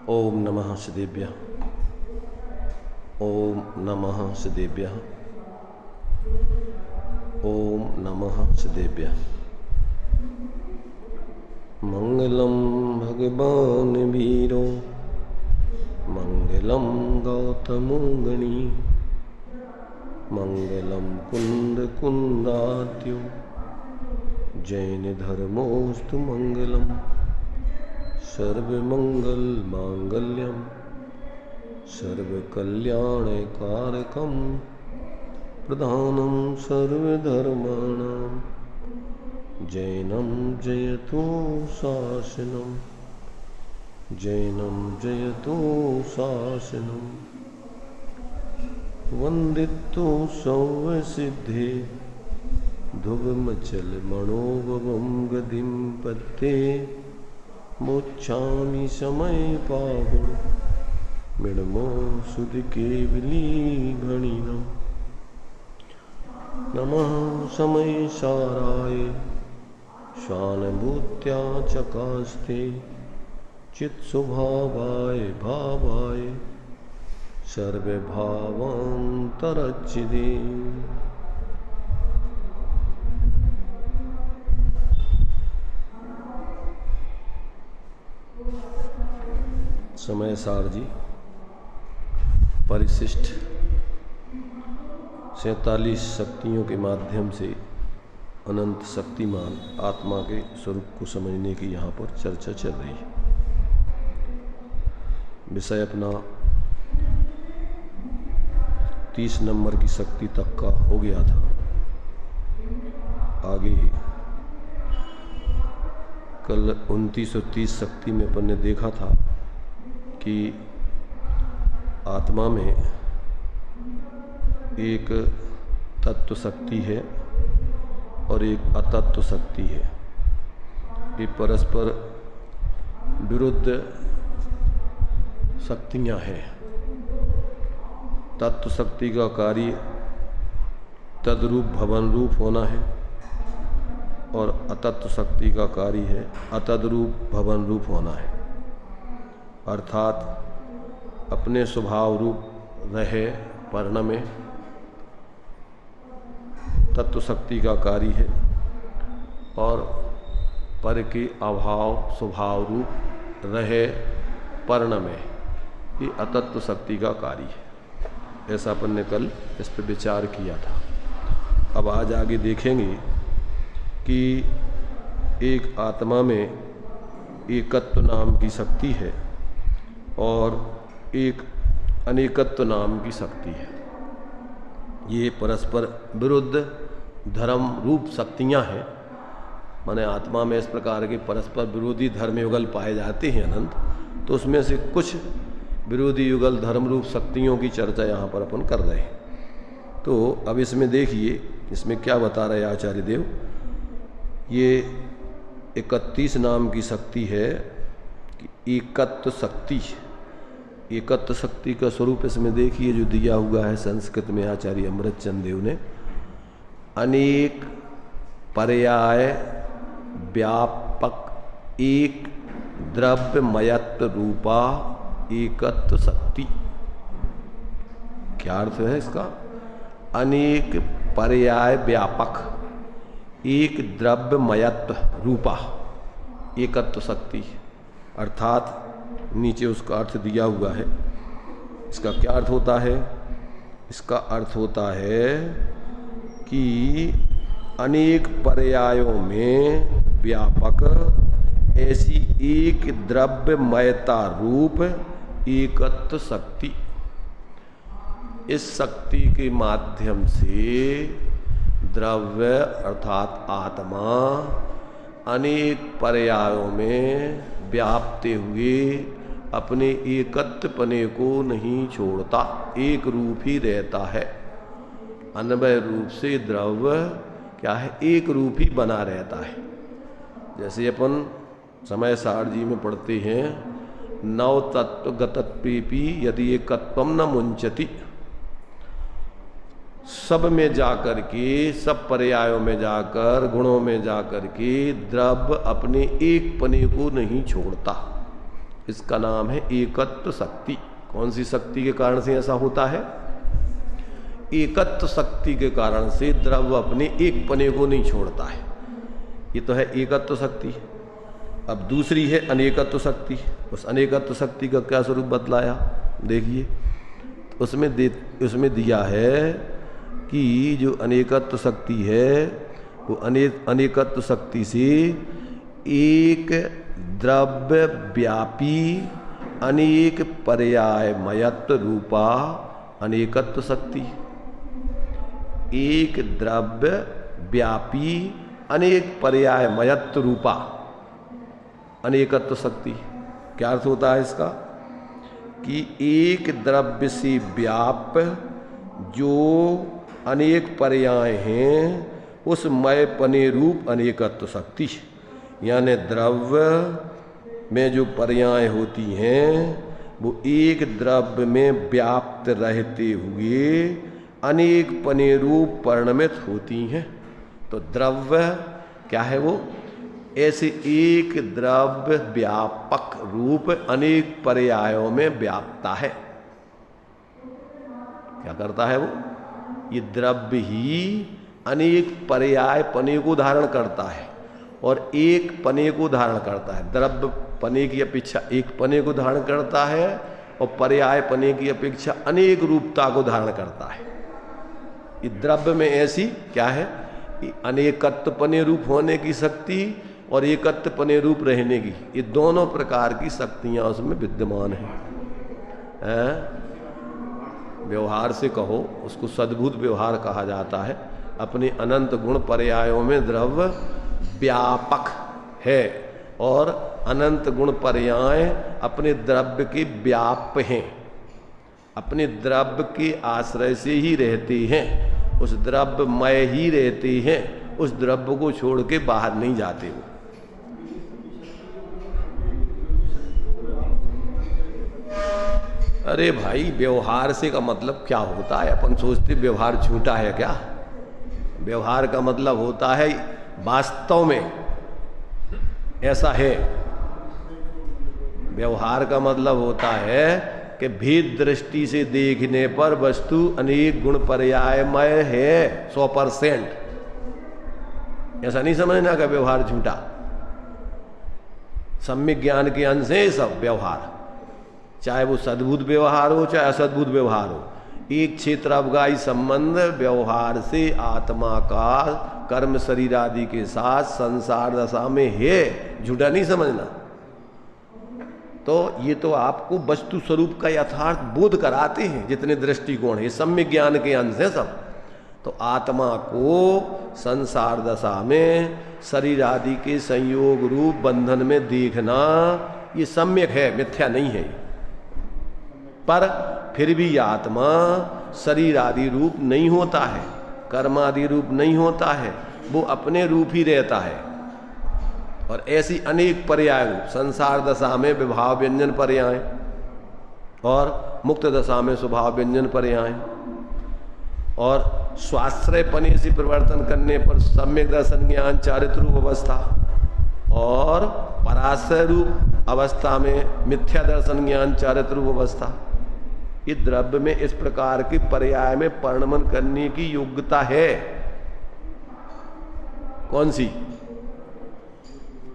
ओम नमः सिद्धेभ्यः। ओम नमः सिद्धेभ्यः। ओम नमः सिद्धेभ्यः। मंगलम भगवान वीरो मंगलम गौतमो गणी मंगलम कुंद कुंदात्यो जैन धर्मोस्तु मंगलम सर्वमंगल मांगल्यम सर्वकल्याणकारकम प्रधानम सर्वधर्माणां जैनम जयतु शासनम जैनम जयतु शासनम वंदितो सौसिद्धे ध्रुवमचल मनोभवम गतिम पत्ते मोक्षामि समय पावो मृणमो सुध केवली गणिनम नमः समय साराय स्वानुभूत्या चकास्ते चित्स्वभावाय भावाय सर्वभावान्तरच्चिदे समय सार जी परिशिष्ट 47 शक्तियों के माध्यम से अनंत शक्तिमान आत्मा के स्वरूप को समझने की यहाँ पर चर्चा चल रही है। विषय अपना 30 नंबर की शक्ति तक का हो गया था। आगे कल 29 और 30 शक्ति में अपन ने देखा था कि आत्मा में एक तत्व शक्ति है और एक अतत्व शक्ति है। ये परस्पर विरुद्ध शक्तियां हैं। तत्व शक्ति का कार्य तद्रूप भवन रूप होना है और अतत्व शक्ति का कार्य है अतद्रूप भवन रूप होना है। अर्थात अपने स्वभाव रूप रहे पर्ण में तत्व शक्ति का कार्य है और पर के अभाव स्वभाव रूप रहे पर्ण में ये अतत्व शक्ति का कार्य है। ऐसा अपन ने कल इस पर विचार किया था। अब आज आगे देखेंगे कि एक आत्मा में एकत्व नाम की शक्ति है और एक अनेकत्व नाम की शक्ति है। ये परस्पर विरुद्ध धर्म रूप शक्तियां हैं। माने आत्मा में इस प्रकार के परस्पर विरोधी धर्म युगल पाए जाते हैं अनंत, तो उसमें से कुछ विरोधी युगल धर्म रूप शक्तियों की चर्चा यहाँ पर अपन कर रहे हैं। तो अब इसमें देखिए इसमें क्या बता रहे आचार्य देव। ये 31 नाम की शक्ति है कि एकत्व शक्ति। एकत्व शक्ति का स्वरूप इसमें देखिए जो दिया हुआ है संस्कृत में आचार्य अमृतचंद देव ने। अनेक पर्याय व्यापक एक द्रव्यमयत्व रूपा एकत्व शक्ति। क्या अर्थ है इसका? अनेक पर्याय व्यापक एक द्रव्यमयत्व रूपा एकत्व शक्ति। अर्थात नीचे उसका अर्थ दिया हुआ है। इसका क्या अर्थ होता है? इसका अर्थ होता है कि अनेक पर्यायों में व्यापक ऐसी एक द्रव्यमयता रूप एकत्व शक्ति। इस शक्ति के माध्यम से द्रव्य अर्थात आत्मा अनेक पर्यायों में व्याप्ते हुए अपने एकत्वपने को नहीं छोड़ता, एक रूप ही रहता है। अन्वय रूप से द्रव्य क्या है? एक रूप ही बना रहता है। जैसे अपन समय सार जी में पढ़ते हैं नव तत्व गतत्वेपि यदि एकत्वम न मुंचति। सब में जाकर के, सब पर्यायों में जाकर, गुणों में जाकर के द्रव्य अपने एक पने को नहीं छोड़ता। इसका नाम है एकत्व शक्ति। कौन सी शक्ति के कारण से ऐसा होता है? एकत्व शक्ति के कारण से द्रव्य अपने एक पने को नहीं छोड़ता है। ये तो है एकत्व शक्ति। अब दूसरी है अनेकत्व शक्ति। उस अनेकत्व शक्ति का क्या स्वरूप बतलाया देखिए। उसमें दिया है कि जो अनेकत्व शक्ति है वो अनेकत्व शक्ति से एक द्रव्य व्यापी अनेक पर्यायमयत्व रूपा अनेकत्व शक्ति। एक द्रव्य व्यापी अनेक पर्यायमयत्व रूपा अनेकत्व शक्ति। क्या अर्थ होता है इसका? कि एक द्रव्य से व्याप जो अनेक पर्याय हैं उस मयपने रूप अनेकत्व शक्ति। यानी द्रव्य में जो पर्याय होती हैं वो एक द्रव्य में व्याप्त रहते हुए अनेक पने रूप परिणमित होती हैं। तो द्रव्य क्या है? वो ऐसे एक द्रव्य व्यापक रूप अनेक पर्यायों में व्यापता है। क्या करता है वो? ये द्रव्य ही अनेक पर्याय पने को धारण करता है और एक पने को धारण करता है। द्रव्य पने की अपेक्षा एक पने को धारण करता है और पर्याय पने की अपेक्षा अनेक रूपता को धारण करता है। ये द्रव्य में ऐसी क्या है? अनेकत्व पने रूप होने की शक्ति और एकत्व पने रूप रहने की, ये दोनों प्रकार की शक्तियां उसमें विद्यमान हैं। व्यवहार से कहो उसको सद्भुत व्यवहार कहा जाता है। अपने अनंत गुण पर्यायों में द्रव्य व्यापक है और अनंत गुण पर्याय अपने द्रव्य के व्याप्य हैं। अपने द्रव्य के आश्रय से ही रहते हैं, उस द्रव्यमय ही रहते हैं, उस द्रव्य को छोड़ के बाहर नहीं जाते वो। अरे भाई, व्यवहार से का मतलब क्या होता है? अपन सोचते व्यवहार झूठा है क्या? व्यवहार का मतलब होता है वास्तव में ऐसा है। व्यवहार का मतलब होता है कि भेद दृष्टि से देखने पर वस्तु अनेक गुण पर्यायमय है 100%। ऐसा नहीं समझना कि व्यवहार झूठा। सम्यक ज्ञान के अंश है सब व्यवहार, चाहे वो सद्भुत व्यवहार हो चाहे असद्भुत व्यवहार हो। एक क्षेत्रावगाही संबंध व्यवहार से आत्मा का कर्म शरीर आदि के साथ संसार दशा में है, झूठा नहीं समझना। तो ये तो आपको वस्तु स्वरूप का यथार्थ बोध कराते हैं जितने दृष्टिकोण है, सम्यक ज्ञान के अंश है सब। तो आत्मा को संसार दशा में शरीर आदि के संयोग रूप बंधन में देखना ये सम्यक है, मिथ्या नहीं है। पर फिर भी यह आत्मा शरीर आदि रूप नहीं होता है, कर्म आदि रूप नहीं होता है, वो अपने रूप ही रहता है। और ऐसी अनेक पर्याय रूप, संसार दशा में विभाव व्यंजन पर्याय और मुक्त दशा में स्वभाव व्यंजन पर्याय और स्वाश्रय पने से परिवर्तन करने पर सम्यक दर्शन ज्ञान चारित्र रूप अवस्था और पराश्रय रूप अवस्था में मिथ्या दर्शन ज्ञान चारित्र रूप अवस्था। ये द्रव्य में इस प्रकार के पर्याय में परिणमन करने की योग्यता है। कौन सी?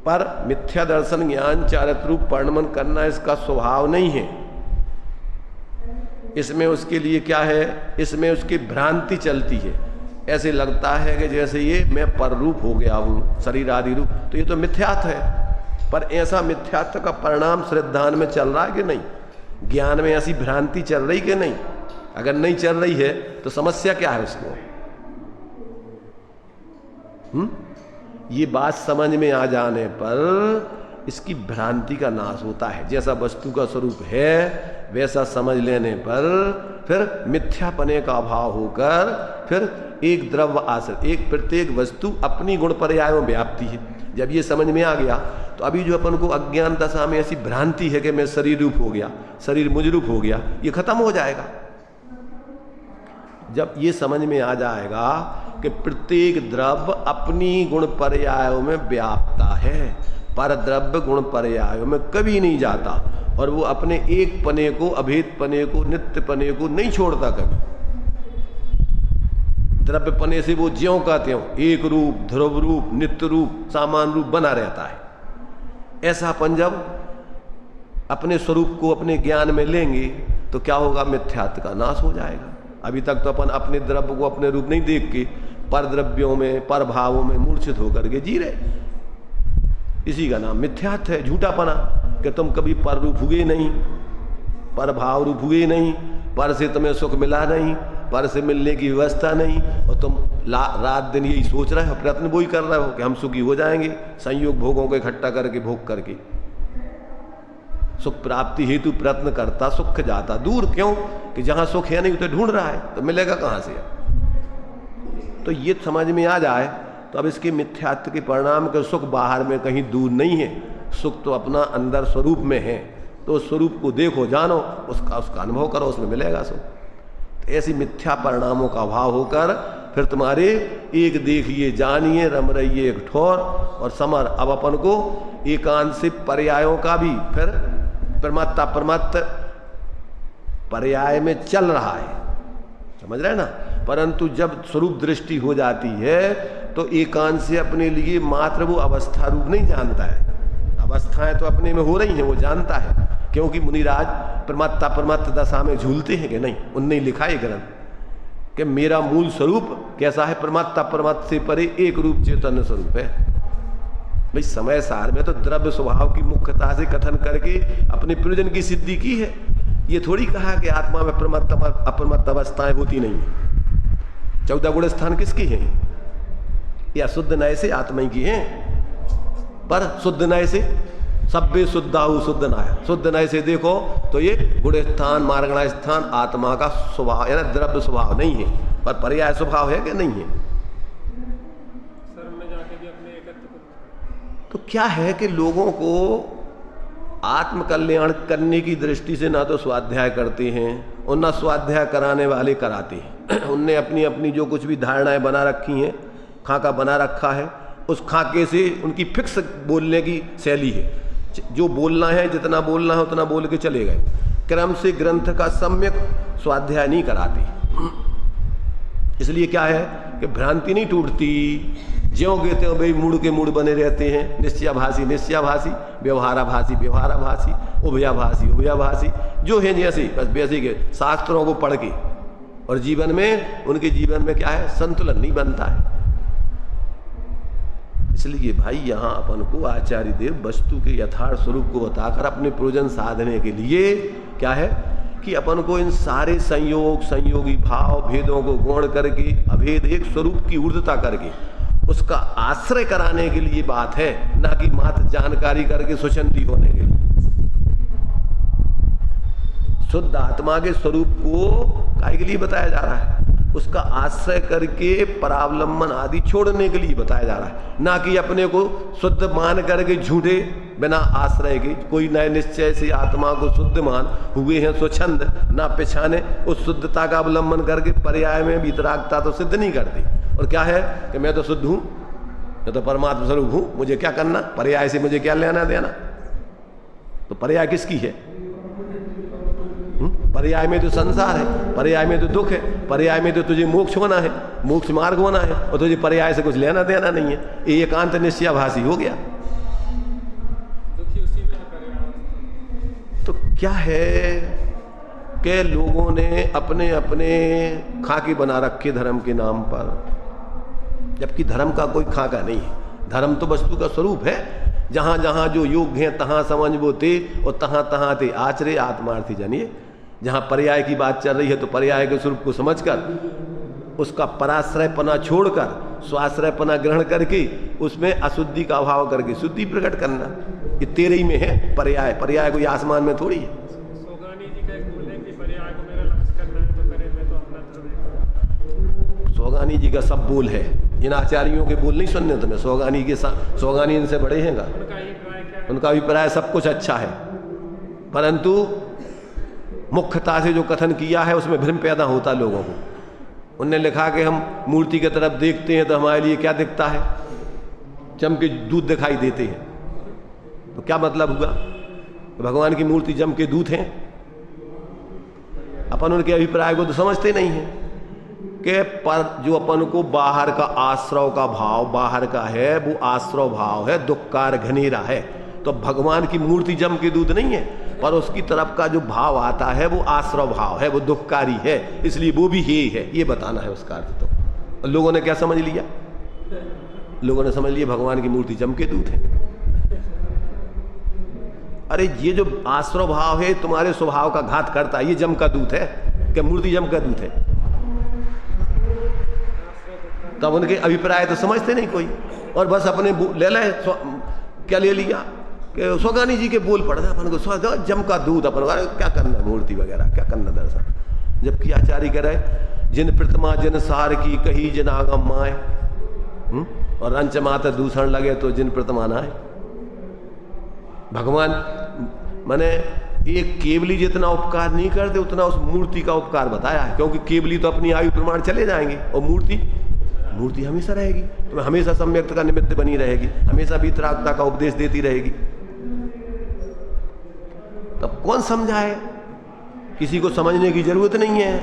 पर मिथ्या दर्शन ज्ञान चारित्र रूप परिणमन करना इसका स्वभाव नहीं है। इसमें उसके लिए क्या है? इसमें उसकी भ्रांति चलती है। ऐसे लगता है कि जैसे ये मैं पर रूप हो गया हूं, शरीर आदि रूप। तो ये तो मिथ्यात्व है। पर ऐसा मिथ्यात्व का परिणाम श्रद्धान में चल रहा है कि नहीं? ज्ञान में ऐसी भ्रांति चल रही कि नहीं? अगर नहीं चल रही है तो समस्या क्या है उसको? ये बात समझ में आ जाने पर इसकी भ्रांति का नाश होता है। जैसा वस्तु का स्वरूप है वैसा समझ लेने पर फिर मिथ्यापने का अभाव होकर फिर एक द्रव्य आश्रित, एक प्रत्येक वस्तु अपनी गुण पर्याय में व्याप्ति है। जब ये समझ में आ गया तो अभी जो अपन को अज्ञान दशा में ऐसी भ्रांति है कि मैं शरीर रूप हो गया, शरीर मुझ रूप हो गया, ये खत्म हो जाएगा। जब ये समझ में आ जाएगा कि प्रत्येक द्रव्य अपनी गुण पर्यायों में व्याप्ता है, पर द्रव्य गुण पर्यायों में कभी नहीं जाता। और वो अपने एक पने को, अभेद पने को, नित्य पने को नहीं छोड़ता कभी। द्रव्य पने से वो ज्यों का त्यों एक रूप, ध्रुव रूप, नित्य रूप, सामान रूप बना रहता है। ऐसापन जब अपने स्वरूप को अपने ज्ञान में लेंगे तो क्या होगा? मिथ्यात्व का नाश हो जाएगा। अभी तक तो अपन अपने द्रव्य को अपने रूप नहीं देख के पर द्रव्यों में, पर भावों में मूर्छित होकर के जी रहे। इसी का नाम मिथ्यात्व है, झूठापना, कि तुम कभी पर रूप हुए नहीं, पर भाव रूप हुए नहीं, पर से तुम्हें सुख मिला नहीं, पर से मिलने की व्यवस्था नहीं, और तुम रात दिन यही सोच रहे हो, प्रयत्न वही कर रहे हो कि हम सुखी हो जाएंगे संयोग भोगों को इकट्ठा करके भोग करके। सुख प्राप्ति हेतु प्रयत्न करता, सुख जाता दूर। क्यों? कि जहां सुख है नहीं उसे ढूंढ रहा है, तो मिलेगा कहां से? तो ये समझ में आ जाए तो अब इसके मिथ्यात्व के परिणाम के सुख बाहर में कहीं दूर नहीं है, सुख तो अपना अंदर स्वरूप में है। तो उस स्वरूप को देखो, जानो, उसका अनुभव करो, उसमें मिलेगा सुख। तो ऐसी मिथ्या परिणामों का अभाव होकर फिर तुम्हारे एक देखिए जानिए रम रहिए एक ठोर और समर। अब अपन को एकांत से पर्यायों का भी फिर परमात्मा परमात्म पर्याय में चल रहा है, समझ रहे हैं ना। परंतु जब स्वरूप दृष्टि हो जाती है तो एकांत से अपने लिए मात्र वो अवस्था रूप नहीं जानता है। अवस्थाएं तो अपने में हो रही हैं, वो जानता है, क्योंकि मुनिराज परमात्मा परमात्म दशा में झूलते हैं कि नहीं। उनने लिखा है ग्रंथ कि मेरा मूल स्वरूप कैसा है? परमात्मा परमात्म से परे एक रूप चैतन्य स्वरूप है। भाई समय सार में तो द्रव्य स्वभाव की मुख्यता से कथन करके अपने प्रयोजन की सिद्धि की है। ये थोड़ी कहा कि आत्मा में परमात्मा अपरमात्म अवस्थाएं होती नहीं है। 14 गुण स्थान किसकी हैं? या शुद्ध नय से आत्मा की हैं, पर शुद्ध नय से सभ्य शुद्धाहु शुद्ध नाय। शुद्ध नय से देखो तो ये गुण स्थान, मार्गणा स्थान आत्मा का स्वभाव है ना, द्रव्य स्वभाव नहीं है, पर पर्याय स्वभाव है कि नहीं है? तो क्या है कि लोगों को आत्म कल्याण करने की दृष्टि से ना तो स्वाध्याय करते हैं और ना स्वाध्याय कराने वाले कराते हैं। उनने अपनी अपनी जो कुछ भी धारणाएं बना रखी हैं, खाका बना रखा है, उस खाके से उनकी फिक्स बोलने की शैली है। जो बोलना है, जितना बोलना है उतना बोल के चले गए। क्रम से ग्रंथ का सम्यक स्वाध्याय नहीं कराते। इसलिए क्या है कि भ्रांति नहीं टूटती, ज्यों कहते हो भाई मूड के मूड बने रहते हैं। निश्चयाभासी निश्चयाभासी, व्यवहाराभासी व्यवहाराभासी, उभयाभासी उभयाभासी, जो है जैसे बस वैसे के शास्त्रों को पढ़ के, और जीवन में उनके जीवन में क्या है? संतुलन नहीं बनता है। इसलिए भाई यहाँ अपन को आचार्य देव वस्तु के यथार्थ स्वरूप को बताकर अपने प्रयोजन साधने के लिए क्या है कि अपन को इन सारे संयोग, संयोगी भाव, भेदों को गौण करके अभेद एक स्वरूप की ऊर्ध्वता करके उसका आश्रय कराने के लिए बात है, ना कि मात्र जानकारी करके सुचंदी होने के लिए। शुद्ध आत्मा के स्वरूप को काय के लिए बताया जा रहा है? उसका आश्रय करके परावलंबन आदि छोड़ने के लिए बताया जा रहा है, ना कि अपने को शुद्ध मान करके झूठे बिना आश्रय के कोई नए निश्चय से आत्मा को शुद्ध मान हुए हैं स्वच्छंद, ना पिछाने उस शुद्धता का अवलंबन करके पर्याय में वितरागता तो सिद्ध नहीं करती। और क्या है कि मैं तो शुद्ध हूं, मैं तो परमात्मा स्वरूप हूं, मुझे क्या करना, पर्याय से मुझे क्या लेना देना। तो पर्याय किसकी है? पर्याय में तो संसार है, पर्याय में तो दुख है, पर्याय में तो तुझे मोक्ष होना है, मोक्ष मार्ग होना है, और तुझे पर्याय से कुछ लेना देना नहीं है। ये एकांत निश्चयाभासी हो गया। तो क्या है कि लोगों ने अपने अपने खाके बना रखे धर्म के नाम पर, जबकि धर्म का कोई खाका नहीं है। धर्म तो वस्तु का स्वरूप है। जहां जहां जो योग्य है तहां समझ वो ते, और तहां तहां ते आचरे आत्मार्थी जानिए। जहां पर्याय की बात चल रही है तो पर्याय के स्वरूप को समझकर उसका पराश्रयपना छोड़कर स्वाश्रयपना ग्रहण करके उसमें अशुद्धि का अभाव करके शुद्धि प्रकट करना, ये तेरे ही में है। पर्याय पर्याय कोई आसमान में थोड़ी है। सोगानी जी का सब बोल है, इन आचार्यों के बोल नहीं सुनने तुम्हें। सोगानी के सोगानी इनसे बड़े हैं का, उनका अभिप्राय सब कुछ अच्छा है, परंतु मुख्यता से जो कथन किया है उसमें भ्रम पैदा होता लोगों को। उनने लिखा कि हम मूर्ति की तरफ देखते हैं तो हमारे लिए क्या दिखता है? चमके दूध दिखाई देते हैं। तो क्या मतलब हुआ? भगवान की मूर्ति जम के दूत हैं? अपन उनके अभिप्राय को तो समझते नहीं है कि पर जो अपन को बाहर का आश्रव का भाव बाहर का है, वो आश्रव भाव है, दुखकार घनेरा है। तो भगवान की मूर्ति जम के दूत नहीं है, पर उसकी तरफ का जो भाव आता है वो आश्रव भाव है, वो दुखकारी है, इसलिए वो भी हे है, ये बताना है उसका अर्थ। तो लोगों ने क्या समझ लिया? लोगों ने समझ लिया भगवान की मूर्ति जम के दूत है। अरे ये जो आश्रव भाव है तुम्हारे स्वभाव का घात करता है, ये जम का दूत है क्या? मूर्ति जम का दूत है? तब उनके अभिप्राय तो समझते नहीं कोई, और बस अपने ले क्या ले लिया कि सोगानी जी के बोल पड़ अपन को जम का दूत, अपन क्या करना मूर्ति वगैरह, क्या करना दर्शन। जबकि आचार्य कह रहे जिन प्रतिमा जिन सार की कही जिन आगम माए, और रंच मात दूषण लगे तो जिन प्रतिमा ना है। भगवान माने एक केवली जितना उपकार नहीं करते उतना उस मूर्ति का उपकार बताया है, क्योंकि केवली तो अपनी आयु प्रमाण चले जाएंगे और मूर्ति हमेशा रहेगी, तो हमेशा सम्यक्त का निमित्त बनी रहेगी, हमेशा वितरागता का उपदेश देती रहेगी। तब कौन समझाए? किसी को समझने की जरूरत नहीं है,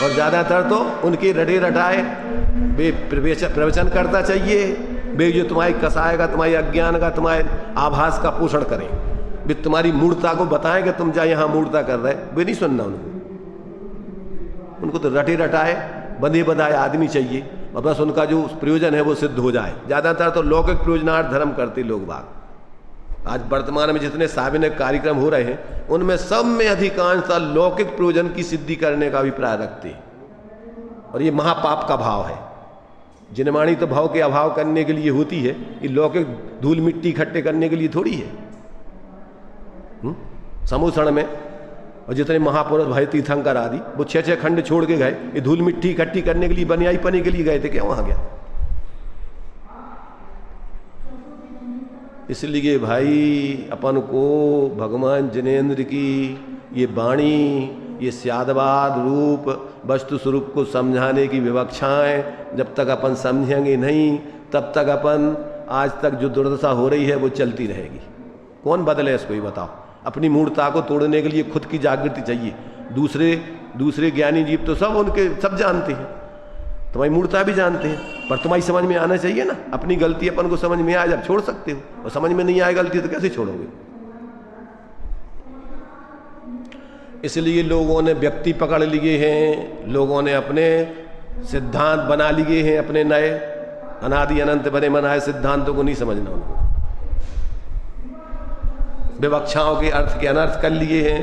और ज्यादातर तो उनके रटे रटाए वे प्रवचन करता चाहिए, वे जो तुम्हारी कसाय का, तुम्हारी अज्ञान का, तुम्हारे आभास का पोषण करें, वे तुम्हारी मूर्ता को बताएं कि तुम जा यहां मूर्ता कर रहे, वे नहीं सुनना उनको तो रटे रटाए बंधे बधाए आदमी चाहिए, और बस उनका जो प्रयोजन है वो सिद्ध हो जाए। ज्यादातर तो लौकिक प्रयोजनार्थ धर्म करते लोग बाग। आज वर्तमान में जितने सार्वजनिक कार्यक्रम हो रहे हैं उनमें सब में अधिकांशतः लौकिक प्रयोजन की सिद्धि करने का अभिप्राय रखते हैं, और ये महापाप का भाव है। जिनवाणी तो भाव के अभाव करने के लिए होती है, ये लौकिक धूल मिट्टी इकट्ठे करने के लिए थोड़ी है। समूषण में और जितने महापुरुष भाई तीर्थंकर आदि वो 6-6 खंड छोड़ के गए, ये धूल मिट्टी इकट्ठी करने के लिए, बनियाई पने के लिए गए थे क्या वहां गया? इसलिए भाई अपन को भगवान जिनेन्द्र की ये वाणी, ये स्यादवाद रूप वस्तु स्वरूप को समझाने की विवक्षाएं जब तक अपन समझेंगे नहीं, तब तक अपन आज तक जो दुर्दशा हो रही है वो चलती रहेगी। कौन बदले इसको ही बताओ? अपनी मूर्ता को तोड़ने के लिए खुद की जागृति चाहिए। दूसरे ज्ञानी जीव तो सब जानते हैं, तुम्हारी मूर्ता भी जानते हैं, पर तुम्हारी समझ में आना चाहिए ना। अपनी गलती अपन को समझ में आए जब छोड़ सकते हो, और समझ में नहीं आए गलती तो कैसे छोड़ोगे? इसलिए लोगों ने व्यक्ति पकड़ लिए हैं, लोगों ने अपने सिद्धांत बना लिए हैं, अपने नए अनादि अनंत बने बनाए सिद्धांतों को नहीं समझना उनको। विवक्षाओं के अर्थ के अनर्थ कर लिए हैं।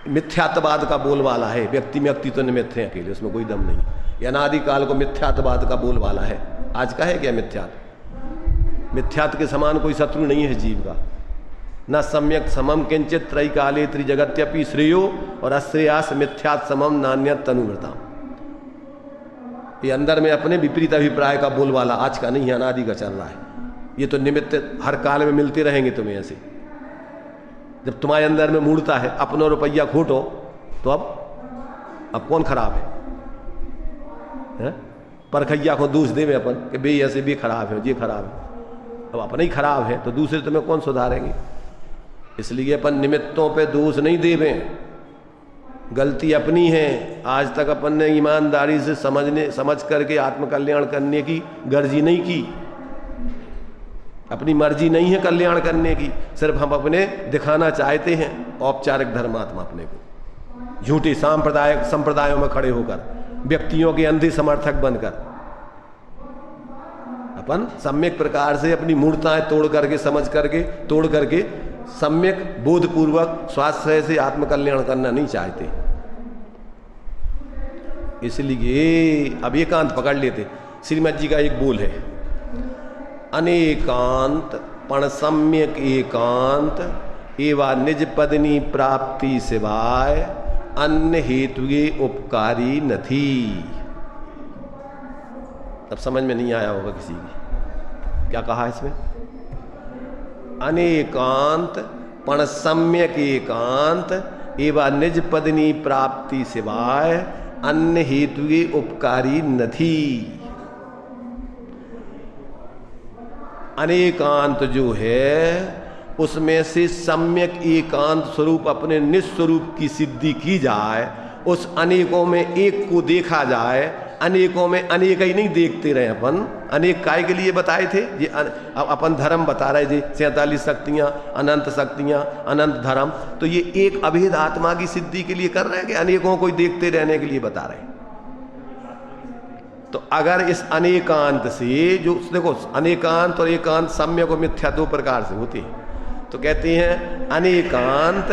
मिथ्यात्ववाद का बोलवाला है, व्यक्ति तो निमित्त है अकेले, उसमें कोई दम नहीं। ये अनादिकाल को मिथ्यात्ववाद का बोलवाला है। आज का है क्या मिथ्यात्व? मिथ्यात्व के समान कोई शत्रु नहीं है जीव का। न सम्यक समम किंचित त्रयी काले त्रिजगत्यपि श्रेयो और अश्रेयास मिथ्यात् समम नान्यत तनुभृता। ये अंदर में अपने विपरीत अभिप्राय का बोलवाला आज का नहीं है, अनादि का चल रहा है। ये तो निमित्त हर काल में मिलते रहेंगे तुम्हें ऐसे। जब तुम्हारे अंदर में मूर्ता है, अपना रुपया खोटो तो अब कौन खराब है? परखैया को दोष देवे अपन कि बे ऐसे भी खराब है, ये खराब है। अब अपने ही खराब है तो दूसरे तुम्हें कौन सुधारेंगे? इसलिए अपन निमित्तों पे दोष नहीं देवे, गलती अपनी है। आज तक अपन ने ईमानदारी से समझ करके आत्मकल्याण करने की गर्जी नहीं की। अपनी मर्जी नहीं है कल्याण करने की, सिर्फ हम अपने दिखाना चाहते हैं औपचारिक धर्मात्मा अपने को, झूठे सांप्रदायिक संप्रदायों में खड़े होकर, व्यक्तियों के अंधे समर्थक बनकर। अपन सम्यक प्रकार से अपनी मूर्ताएं तोड़ करके, समझ करके, तोड़ करके सम्यक बोधपूर्वक स्वास्थ्य से आत्मकल्याण करना नहीं चाहते। इसलिए अब एकांत पकड़ लेते। श्रीमद जी का एक बोल है, अनेकांत पण सम्यक एकांत एवा निज पदनी प्राप्ति सिवाय अन्य हेतुए उपकारी नथी। तब समझ में नहीं आया होगा किसी की क्या कहा इसमें। अनेकांत पण सम्यक एकांत एवा निज पदनी प्राप्ति सिवाय अन्य हेतुए उपकारी नथी। अनेकांत जो है उसमें से सम्यक एकांत स्वरूप अपने निस्वरूप की सिद्धि की जाए, उस अनेकों में एक को देखा जाए, अनेकों में अनेक ही नहीं देखते रहे अपन। अनेक काय के लिए बताए थे ये अपन धर्म बता रहे जी, 47 शक्तियां, अनंत शक्तियां, अनंत धर्म, तो ये एक अभेद आत्मा की सिद्धि के लिए कर रहे हैं कि अनेकों को देखते रहने के लिए बता रहे हैं। तो अगर इस अनेकांत से जो देखो, अनेकांत और एकांत सम्यक और मिथ्या दो प्रकार से होते हैं, तो कहते हैं अनेकांत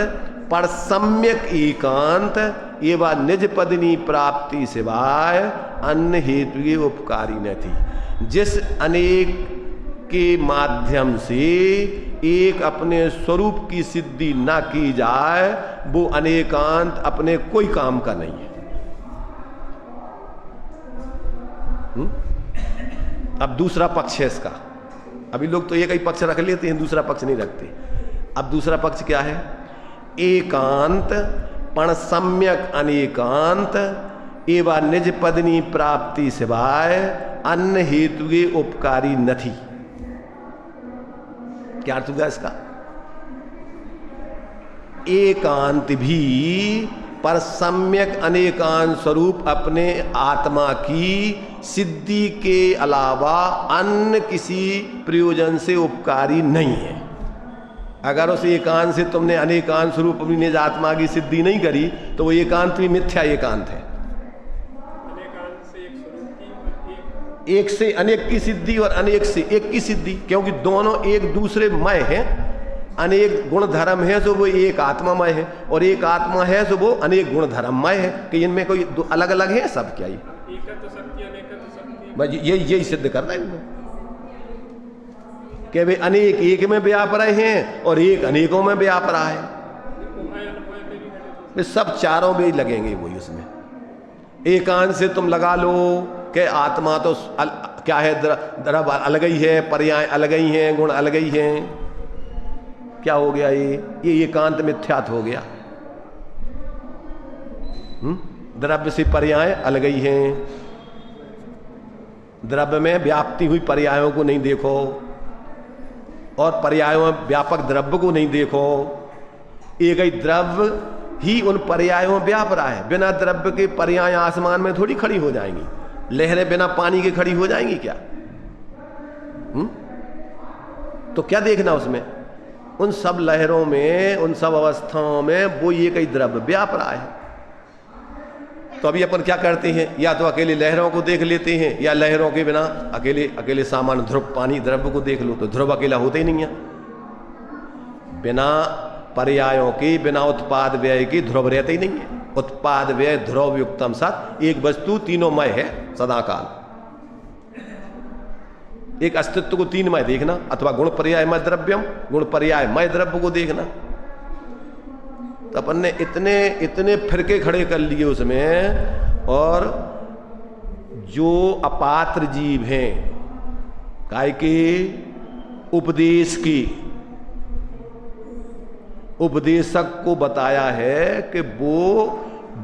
पर सम्यक एकांत एवं निज पदनी प्राप्ति सिवाय अन्य हेतु के उपकारी न थी। जिस अनेक के माध्यम से एक अपने स्वरूप की सिद्धि न की जाए, वो अनेकांत अपने कोई काम का नहीं है। अब दूसरा पक्ष है इसका। अभी लोग तो एक ही पक्ष रख लेते हैं, दूसरा पक्ष नहीं रखते। अब दूसरा पक्ष क्या है? एकांत पण सम्यक अनेकांत एवं निज पदनी प्राप्ति सिवाय अन्य हेतु के उपकारी न थी। क्या अर्थ होगा इसका? एकांत भी पर सम्यक अनेकांत स्वरूप अपने आत्मा की सिद्धि के अलावा अन्य किसी प्रयोजन से उपकारी नहीं है। अगर उस एकांत से तुमने अनेकांत स्वरूप अपनी निज आत्मा की सिद्धि नहीं करी तो वो एकांत भी मिथ्या एकांत है। एक से अनेक की सिद्धि और अनेक से एक की सिद्धि, क्योंकि दोनों एक दूसरे मय हैं। अनेक गुण धर्म है तो वो एक आत्मामय है, और एक आत्मा है तो वो अनेक गुण धर्ममय है। कि इनमें कोई अलग अलग है सब? क्या यही सिद्ध कर रहे हैं कि वे अनेक एक में व्याप रहे हैं और एक अनेकों में व्याप रहा है। वे सब चारों में ही लगेंगे वही उसमें। एकांत से तुम लगा लो कि आत्मा तो क्या है, द्रव अलग ही है, पर्याय अलग ही हैं, गुण अलग ही हैं। क्या हो गया? ये एकांत मिथ्यात हो गया। द्रव्य से पर्याय अलग ही हैं। द्रव्य में व्याप्ति हुई पर्यायों को नहीं देखो और पर्यायों में व्यापक द्रव्य को नहीं देखो। एक ही द्रव्य ही उन पर्यायों में व्याप रहा है। बिना द्रव्य के पर्याय आसमान में थोड़ी खड़ी हो जाएंगी। लहरें बिना पानी के खड़ी हो जाएंगी क्या? तो क्या देखना उसमें? उन सब लहरों में, उन सब अवस्थाओं में वो एक ही द्रव्य व्याप रहा है। तो अभी अपन क्या करते हैं? या तो अकेले लहरों को देख लेते हैं, या लहरों के बिना अकेले सामान्य ध्रुव पानी द्रव्य को देख लो, तो ध्रुव अकेला होते ही नहीं है। बिना पर्यायों के, बिना उत्पाद व्यय के ध्रुव रहते ही नहीं है। उत्पाद व्यय ध्रुव युक्तम सत, एक वस्तु तीनों मय है सदाकाल। एक अस्तित्व को तीन मय देखना, अथवा गुण पर्याय मय द्रव्यम, गुण पर्याय मय द्रव्य को देखना। तो अपन ने इतने फिरके खड़े कर लिए उसमें। और जो अपात्र जीव हैं, काय के उपदेश की, उपदेशक को बताया है कि वो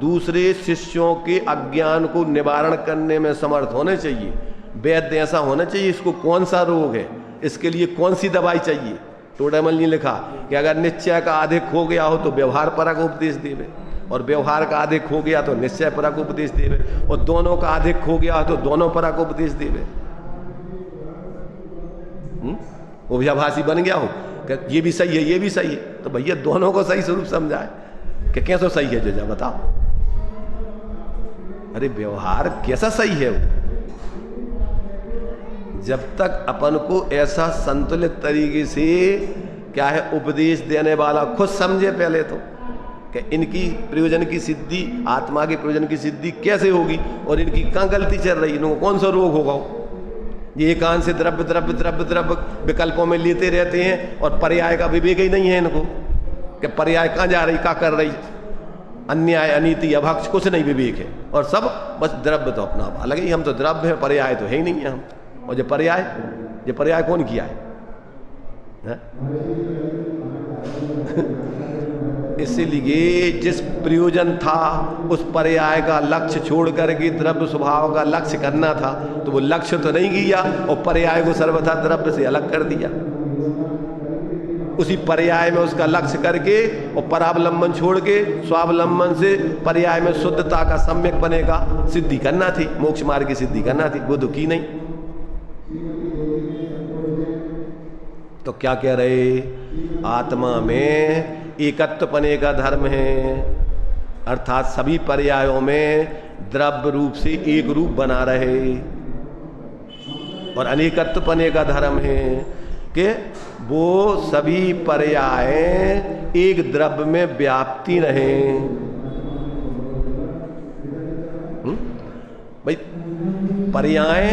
दूसरे शिष्यों के अज्ञान को निवारण करने में समर्थ होने चाहिए। वैद्य ऐसा होना चाहिए, इसको कौन सा रोग है, इसके लिए कौन सी दवाई चाहिए। टोडामल ने लिखा कि अगर निश्चय का अधिक हो गया हो तो व्यवहार परक उपदेश देवे, और व्यवहार का अधिक हो गया तो निश्चय परक उपदेश देवे, और दोनों का अधिक हो गया हो तो दोनों परक उपदेश देवे। वो भाषी बन गया हो कि ये भी सही है, ये भी सही है, तो भैया दोनों को सही स्वरूप समझाए कि कैसा सही है जो बताओ। अरे व्यवहार कैसा सही है वो? जब तक अपन को ऐसा संतुलित तरीके से क्या है उपदेश देने वाला खुद समझे पहले तो कि इनकी प्रयोजन की सिद्धि, आत्मा के प्रयोजन की सिद्धि कैसे होगी, और इनकी कहाँ गलती चल रही है, इनको कौन सा रोग होगा। ये एकांत से द्रव्य द्रव्य द्रव्य द्रव्य विकल्पों में लेते रहते हैं, और पर्याय का विवेक ही नहीं है इनको कि पर्याय कहाँ जा रही, क्या कर रही। अन्याय, अनीति, अभक्ष कुछ नहीं विवेक है, और सब बस द्रव्य तो अपना अलग ही। हम तो द्रव्य है, पर्याय तो है ही नहीं है हम। और जो पर्याय कौन किया है? इसीलिए जिस प्रयोजन था उस पर्याय का लक्ष्य छोड़ करके द्रव्य स्वभाव का लक्ष्य करना था, तो वो लक्ष्य तो नहीं किया और पर्याय को सर्वथा द्रव्य से अलग कर दिया। उसी पर्याय में उसका लक्ष्य करके और परावलंबन छोड़ के स्वावलंबन से पर्याय में शुद्धता का सम्यक बने का सिद्धि करना थी, मोक्ष मार्ग की सिद्धि करना थी, वो तो की नहीं। तो क्या कह रहे, आत्मा में एकत्वपने का धर्म है, अर्थात सभी पर्यायों में द्रव्य रूप से एक रूप बना रहे, और अनेकत्वपने का धर्म है कि वो सभी पर्याय एक द्रव्य में व्याप्ति रहे। भाई पर्याय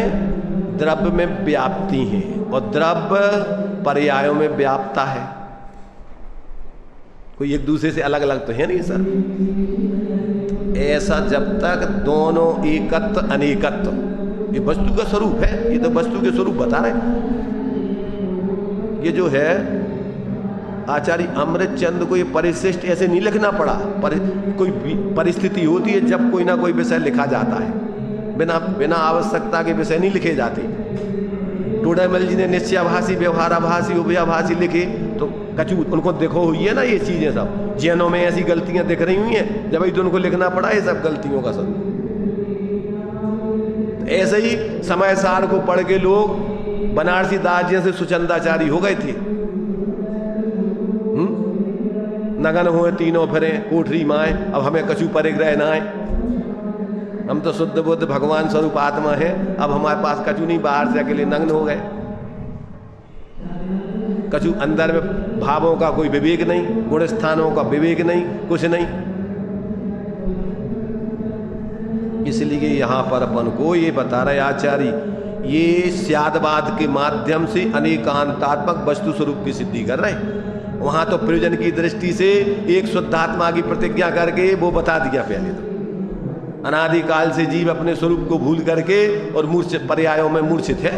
द्रव्य में व्याप्ति है और द्रव्य पर्यायों में व्याप्ता है, कोई एक दूसरे से अलग अलग तो है नहीं सर। ऐसा जब तक दोनों एकत्व अनेकत्व, ये वस्तु का स्वरूप है, ये तो वस्तु के स्वरूप बता रहे। ये जो है आचार्य अमृतचंद को ये परिशिष्ट ऐसे नहीं लिखना पड़ा, कोई परिस्थिति होती है जब कोई ना कोई विषय लिखा जाता है, बिना आवश्यकता के विषय नहीं लिखे जाते। टोडामल जी ने निश्चयाभासी, व्यवहाराभासी, उभयाभासी लिखे, तो कछु उनको देखो हुई है ना ये चीजें सब, जैनों में ऐसी गलतियां दिख रही हुई हैं, जब तो उनको लिखना पड़ा ये सब गलतियों का सब। ऐसे ही समय सार को पढ़ के लोग बनारसी दास जी से सुचंदाचारी हो गए थे। नगन हुए तीनों फिरे कोठरी माए, अब हमें कछु परिग्रह ना है, हम तो शुद्ध बुद्ध भगवान स्वरूप आत्मा है, अब हमारे पास कछु नहीं, बाहर से अकेले नग्न हो गए। कछु अंदर में भावों का कोई विवेक नहीं, गुण स्थानों का विवेक नहीं, कुछ नहीं। इसलिए यहां पर अपन को ये बता रहे आचार्य, ये स्यादवाद के माध्यम से अनेकांतात्मक वस्तु स्वरूप की सिद्धि कर रहे। वहां तो प्रयोजन की दृष्टि से एक शुद्धात्मा की प्रतिज्ञा करके वो बता दिया पहले तो, अनादिकाल से जीव अपने स्वरूप को भूल करके और मूर्छित पर्यायों में मूर्छित है,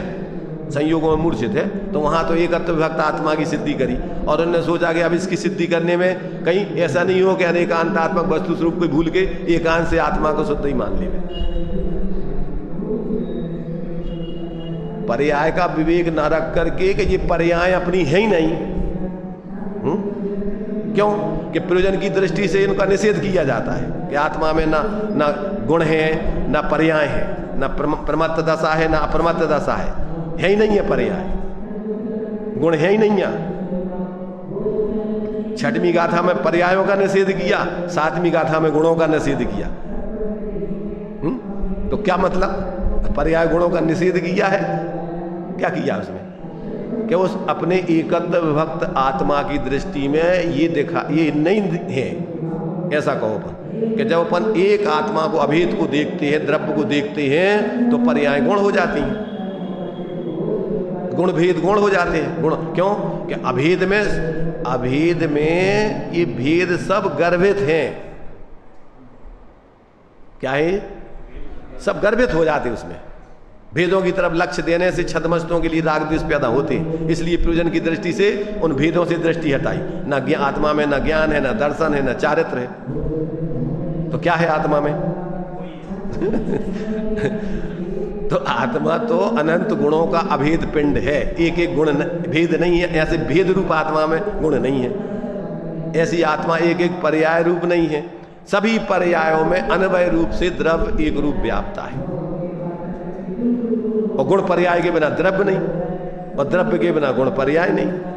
संयोगों में मूर्छित है, तो वहां तो एकत्व विभक्त आत्मा की सिद्धि करी। और उन्होंने सोचा कि अब इसकी सिद्धि करने में कहीं ऐसा नहीं हो कि अनेकांतात्मक वस्तु स्वरूप को भूल के एकांत से आत्मा को शुद्ध ही मान ले। पर्याय का विवेक न रख करके कि ये पर्याय अपनी है ही नहीं, क्यों कि प्रयोजन की दृष्टि से इनका निषेध किया जाता है कि आत्मा में ना गुण है, ना पर्याय है, ना प्रमत्त दशा है, ना अप्रमत्त दशा है ही नहीं है पर्याय, गुण है ही नहीं है। छठवीं गाथा में पर्यायों का निषेध किया, सातवीं गाथा में गुणों का निषेध किया। तो क्या मतलब, पर्याय गुणों का निषेध किया है, क्या किया उसमें कि उस अपने एकत्व विभक्त आत्मा की दृष्टि में ये नहीं है। ऐसा कहो अपन कि जब अपन एक आत्मा को अभेद को देखते हैं, द्रव्य को देखते हैं, तो पर्याय गुण हो जाती हैं, गुण भेद गुण हो जाते हैं। गुण क्यों कि अभेद में ये भेद सब गर्भित हैं। क्या है, सब गर्भित हो जाते उसमें। भेदों की तरफ लक्ष्य देने से छदमस्तों के लिए राग द्वेष पैदा होते हैं, इसलिए प्रयोजन की दृष्टि से उन भेदों से दृष्टि हटाई। न आत्मा में न ज्ञान है, न दर्शन है, न चारित्र है। तो क्या है आत्मा में? तो आत्मा तो अनंत गुणों का अभेद पिंड है, एक एक गुण भेद नहीं है। ऐसे भेद रूप आत्मा में गुण नहीं है, ऐसी आत्मा एक एक पर्याय रूप नहीं है। सभी पर्यायों में अन्वय रूप से द्रव्य एक रूप व्याप्ता है, और गुण पर्याय के बिना द्रव्य नहीं, और द्रव्य के बिना गुण पर्याय नहीं।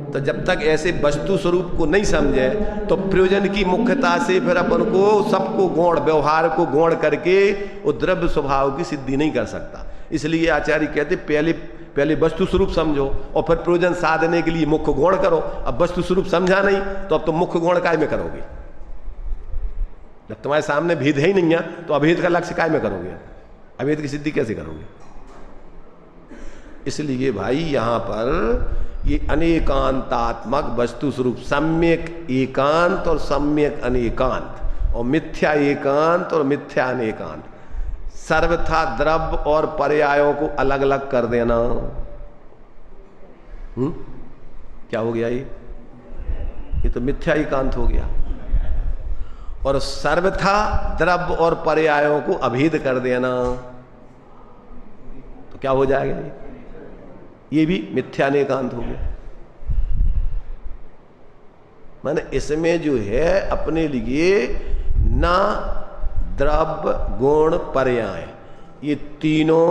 तो जब तक ऐसे वस्तु स्वरूप को नहीं समझे तो प्रयोजन की मुख्यता से फिर अपन को सबको गौण, व्यवहार को गौण करके वो द्रव्य स्वभाव की सिद्धि नहीं कर सकता। इसलिए आचार्य कहते पहले वस्तु स्वरूप समझो और फिर प्रयोजन साधने के लिए मुख्य गौण करो। अब वस्तु स्वरूप समझा नहीं तो अब तुम मुख्य गौण काय में करोगे? जब तुम्हारे सामने भेद है ही नहीं है तो अभेद का लक्ष्य काय में करोगे? अभेद की सिद्धि कैसे करोगे? इसलिए भाई यहां पर ये अनेकांतात्मक वस्तु स्वरूप, सम्यक एकांत और सम्यक अनेकांत, और मिथ्या एकांत और मिथ्या अनेकांत, सर्वथा द्रव्य और पर्यायों को अलग अलग कर देना। क्या हो गया ये? ये तो मिथ्या एकांत हो गया। और सर्वथा द्रव्य और पर्यायों को अभेद कर देना तो क्या हो जाएगा? ये भी मिथ्या एकांत हो गया। माने इसमें जो है अपने लिए ना द्रव्य गुण पर्याय ये तीनों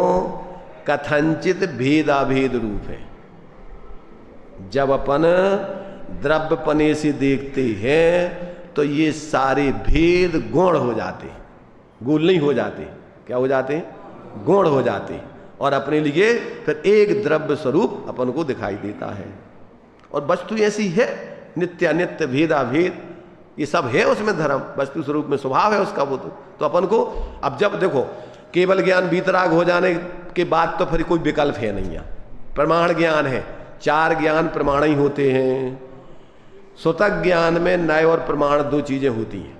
कथनचित भेदाभेद रूप है। जब अपन द्रव्यपने से देखते हैं तो ये सारे भेद गुण हो जाते, गुण नहीं हो जाते। क्या हो जाते? गुण हो जाते। और अपने लिए फिर एक द्रव्य स्वरूप अपन को दिखाई देता है। और वस्तु ऐसी है नित्य अनित्य भेदाभेद ये सब है उसमें धर्म, वस्तु स्वरूप में स्वभाव है उसका वो तो अपन को अब जब देखो केवल ज्ञान वीतराग हो जाने के बाद तो फिर कोई विकल्प है नहीं है। प्रमाण ज्ञान है, चार ज्ञान प्रमाण ही होते हैं। सुतक ज्ञान में नय और प्रमाण दो चीजें होती हैं।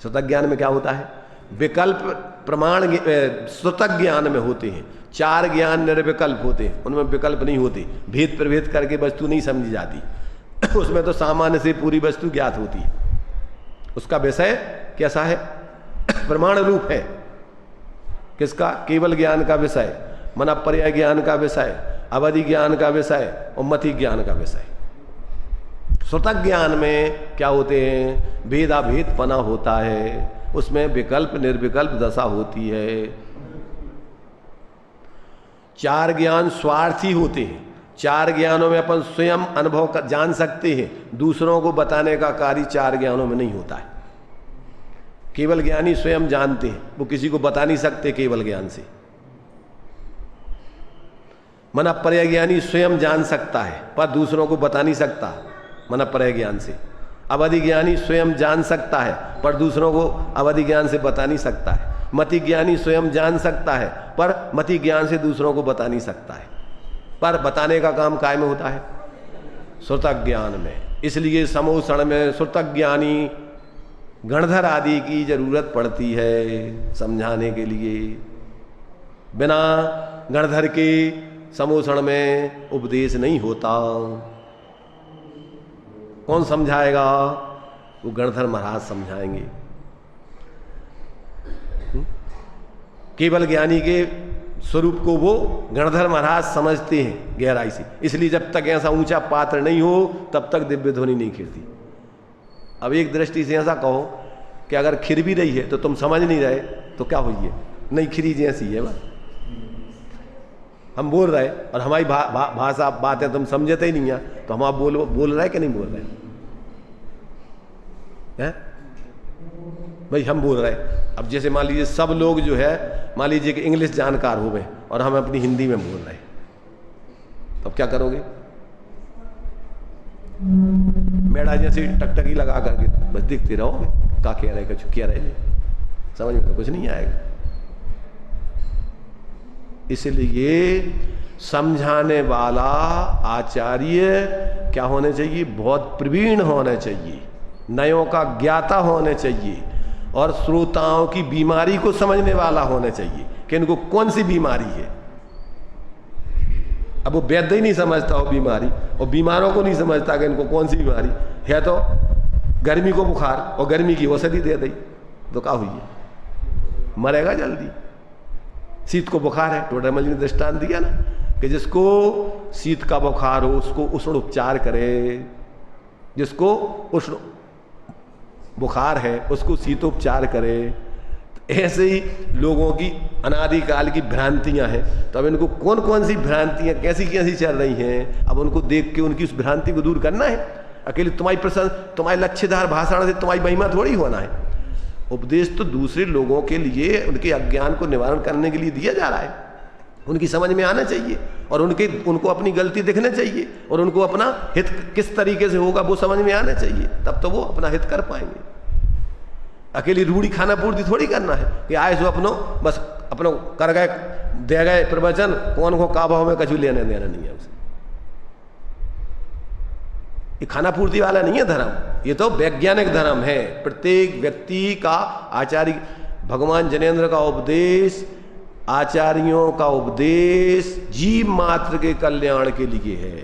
सुतक ज्ञान में क्या होता है? विकल्प प्रमाण सुतक ज्ञान में होते हैं। चार ज्ञान निर्विकल्प होते हैं, उनमें विकल्प नहीं होते। भेद प्रभेद करके वस्तु नहीं समझी जाती। उसमें तो सामान्य से पूरी वस्तु ज्ञात होती है। उसका विषय कैसा है? प्रमाण रूप है। किसका? केवल ज्ञान का विषय, मना पर्याय ज्ञान का विषय, अवधि ज्ञान का विषय और मति ज्ञान का विषय। सुतक ज्ञान में क्या होते हैं? भेदाभेद पना होता है, उसमें विकल्प निर्विकल्प दशा होती है। चार ज्ञान स्वार्थी होते हैं। चार ज्ञानों में अपन स्वयं अनुभव कर जान सकते हैं, दूसरों को बताने का कार्य चार ज्ञानों में नहीं होता है। केवल ज्ञानी स्वयं जानते हैं, वो किसी को बता नहीं सकते केवल ज्ञान से। मना पर्याय ज्ञानी स्वयं जान सकता है पर दूसरों को बता नहीं सकता मना पर्याय ज्ञान से। अवधि ज्ञानी स्वयं जान सकता है पर दूसरों को अवधि ज्ञान से बता नहीं सकता है। मति ज्ञानी स्वयं जान सकता है पर मति ज्ञान से दूसरों को बता नहीं सकता है। पर बताने का काम काय में होता है? श्रुतक ज्ञान में। इसलिए समोषण में श्रुतक ज्ञानी गणधर आदि की जरूरत पड़ती है समझाने के लिए। बिना गणधर के समोषण में उपदेश नहीं होता। कौन समझाएगा? वो गणधर महाराज समझाएंगे। केवल ज्ञानी के स्वरूप को वो गणधर महाराज समझते हैं गहराई से। इसलिए जब तक ऐसा ऊंचा पात्र नहीं हो तब तक दिव्य ध्वनि नहीं खिलती। अब एक दृष्टि से ऐसा कहो कि अगर खिर भी रही है तो तुम समझ नहीं रहे तो क्या हुई है? नहीं खिरी जैसी है। बस हम बोल रहे और हमारी भाषा बातें तुम समझते ही नहीं है तो हम आप बोल रहे कि नहीं बोल रहे हैं? भाई हम बोल रहे हैं। अब जैसे मान लीजिए सब लोग जो है मान लीजिए कि इंग्लिश जानकार हो गए और हम अपनी हिंदी में बोल रहे हैं, तब क्या करोगे? मेढ़ा जैसी टकटकी लगा करके बस दिखते रहोगे। क्या कह रहे, कुछ कह रहे, समझ में तो कुछ नहीं आएगा। इसलिए समझाने वाला आचार्य क्या होने चाहिए? बहुत प्रवीण होने चाहिए, नयों का ज्ञाता होने चाहिए और श्रोताओं की बीमारी को समझने वाला होना चाहिए कि इनको कौन सी बीमारी है। अब वो वैद्य ही नहीं समझता हो बीमारी और बीमारों को नहीं समझता कि इनको कौन सी बीमारी है। तो गर्मी को बुखार और गर्मी की औषधि दे दी तो क्या हुई है? मरेगा जल्दी। शीत को बुखार है, टोडरमल ने दृष्टांत दिया ना कि जिसको शीत का बुखार हो उसको उष्ण उपचार करे, जिसको उष्ण बुखार है उसको शीतोपचार करे। ऐसे ही लोगों की अनादिकाल की भ्रांतियां हैं। तो अब इनको कौन कौन सी भ्रांतियां कैसी कैसी चल रही हैं, अब उनको देख के उनकी उस भ्रांति को दूर करना है। अकेले तुम्हारी लक्ष्यधार भाषण से तुम्हारी महिमा थोड़ी होना है। उपदेश तो दूसरे लोगों के लिए उनके अज्ञान को निवारण करने के लिए दिया जा रहा है। उनकी समझ में आना चाहिए और उनको अपनी गलती दिखना चाहिए और उनको अपना हित किस तरीके से होगा वो समझ में आना चाहिए, तब तो वो अपना हित कर पाएंगे। अकेली रूढ़ी खाना पूर्ति थोड़ी करना है कि आए सो बस अपनो कर गए दे गए प्रवचन, कौन को का भाव में कछु लेने देना नहीं है उसे। ये खाना पूर्ति वाला नहीं है धर्म, ये तो वैज्ञानिक धर्म है। प्रत्येक व्यक्ति का आचार्य भगवान जनेन्द्र का उपदेश, आचार्यों का उपदेश जीव मात्र के कल्याण के लिए है।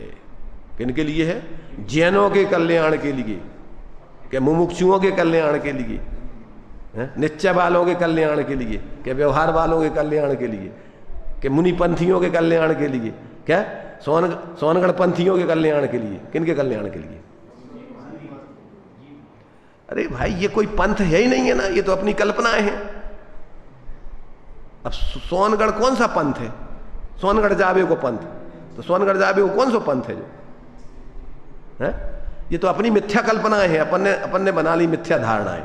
किनके लिए है? जैनों के कल्याण के लिए, के मुमुक्षुओं के कल्याण के लिए, निश्चय वालों के कल्याण के लिए, के व्यवहार वालों के कल्याण के लिए, के मुनिपंथियों के कल्याण के लिए, क्या सोनगढ़ पंथियों के कल्याण के लिए। किनके कल्याण के लिए? अरे भाई ये कोई पंथ है ही नहीं है ना, ये तो अपनी कल्पनाएं हैं। अब सोनगढ़ कौन सा पंथ है? सोनगढ़ जावे को पंथ, तो सोनगढ़ जावे को कौन सा पंथ है जो है? ये तो अपनी मिथ्या कल्पनाएं हैं, अपन ने बना ली मिथ्या धारणाएं।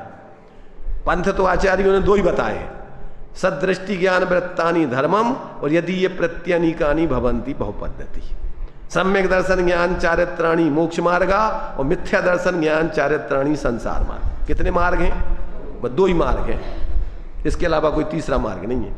पंथ तो आचार्यों ने दो ही बताए हैं, सदृष्टि ज्ञान वृत्तानि धर्मम और यदि ये प्रत्यनीकानि भवंती बहुपद्धति। सम्यक दर्शन ज्ञान चारित्राणि मोक्ष मार्गा और मिथ्या दर्शन ज्ञान चारित्राणि संसार मार्ग। कितने मार्ग हैं? बस दो ही मार्ग हैं, इसके अलावा कोई तीसरा मार्ग नहीं है।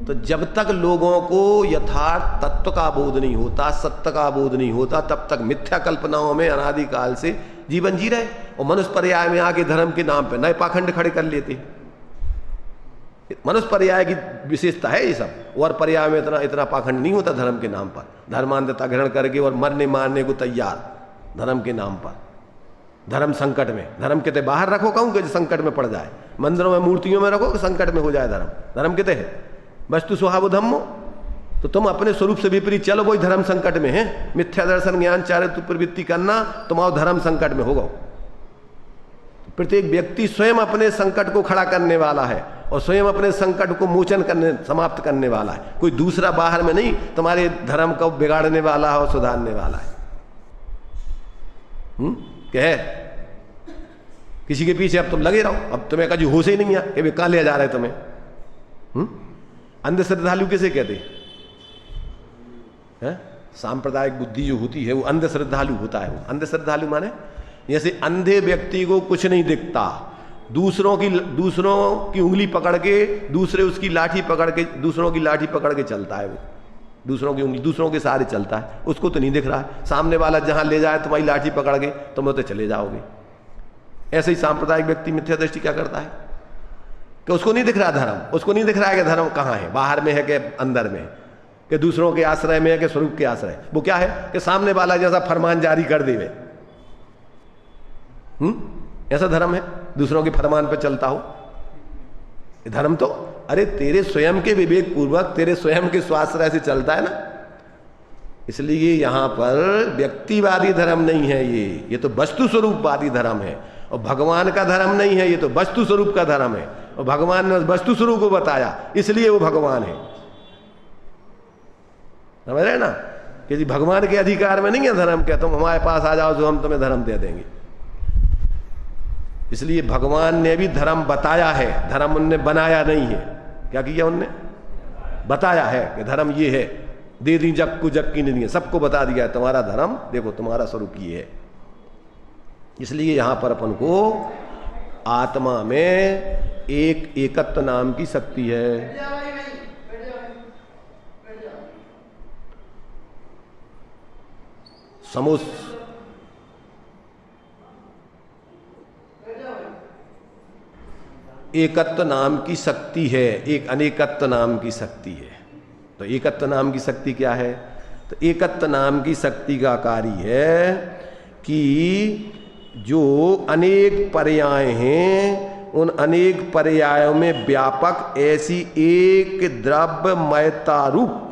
तो जब तक लोगों को यथार्थ तत्व का बोध नहीं होता, सत्य का बोध नहीं होता, तब तक मिथ्या कल्पनाओं में अनादिकाल से जीवन जी रहे और मनुष्य पर्याय में आके धर्म के नाम पे नए पाखंड खड़े कर लेते हैं। मनुष्य पर्याय की विशेषता है ये सब, और पर्याय में इतना पाखंड नहीं होता धर्म के नाम पर। धर्मांधता ग्रहण करके और मरने मारने को तैयार धर्म के नाम पर। धर्म संकट में, धर्म कितने बाहर रखो कहूँ कि संकट में पड़ जाए, मंदिरों में मूर्तियों में रखो कि संकट में हो जाए धर्म। धर्म कितने है? वस्तु स्वभाव धम्मो। तो तुम अपने स्वरूप से विपरीत चलो, वही धर्म संकट में है। मिथ्या दर्शन ज्ञान चारित्र प्रवृत्ति करना, तुम्हारा धर्म संकट में होगा। प्रत्येक व्यक्ति स्वयं अपने संकट को खड़ा करने वाला है और स्वयं अपने संकट को मोचन करने, समाप्त करने वाला है। कोई दूसरा बाहर में नहीं तुम्हारे धर्म को बिगाड़ने वाला है और सुधारने वाला है। क्या है? किसी के पीछे अब तुम लगे रहो, अब तुम्हें कभी होश ही नहीं है कि वे कहां ले जा रहे तुम्हें। अंध श्रद्धालु किसे कहते हैं? सांप्रदायिक बुद्धि जो होती है वो अंध श्रद्धालु होता है। वो अंध श्रद्धालु माने जैसे अंधे व्यक्ति को कुछ नहीं दिखता, दूसरों की उंगली पकड़ के, दूसरे उसकी लाठी पकड़ के, दूसरों की लाठी पकड़ के चलता है। वो दूसरों की उंगली, दूसरों के सहारे चलता है। उसको तो नहीं दिख रहा है, सामने वाला जहां ले जाए तुम्हारी लाठी पकड़ के तुम तो चले जाओगे। ऐसे ही सांप्रदायिक व्यक्ति मिथ्या दृष्टि क्या करता है कि उसको नहीं दिख रहा धर्म, उसको नहीं दिख रहा है कि धर्म कहाँ है, बाहर में है कि अंदर में, कि दूसरों के आश्रय में है कि स्वरूप के आश्रय। वो क्या है कि सामने वाला जैसा फरमान जारी कर देवे, ऐसा धर्म है, दूसरों के फरमान पर चलता हो। धर्म तो अरे तेरे स्वयं के विवेक पूर्वक, तेरे स्वयं के स्वाश्रय से चलता है ना। इसलिए यहां पर व्यक्तिवादी धर्म नहीं है, ये तो वस्तु स्वरूपवादी धर्म है। और भगवान का धर्म नहीं है, ये तो वस्तु स्वरूप का धर्म है। और भगवान ने वस्तु स्वरूप को बताया, इसलिए वो भगवान है। समझ रहे ना कि भगवान के अधिकार में नहीं है धर्म के, तुम हमारे पास आ जाओ तो हम तुम्हें धर्म दे देंगे। इसलिए भगवान ने भी धर्म बताया है, धर्म उनने बनाया नहीं है। क्या किया उनने? बताया है कि धर्म ये है, दे दी जग को जग की नहीं है, सबको बता दिया है तुम्हारा धर्म देखो, तुम्हारा स्वरूप ये है। इसलिए यहां पर अपन को आत्मा में एक एकत्व नाम की शक्ति है। एकत्व नाम की शक्ति है, एक अनेकत्व नाम की शक्ति है। तो एकत्व नाम की शक्ति क्या है? तो एकत्व नाम की शक्ति का कार्य है कि जो अनेक पर्याय हैं, उन अनेक पर्यायों में व्यापक ऐसी एक द्रव्यमयता रूप,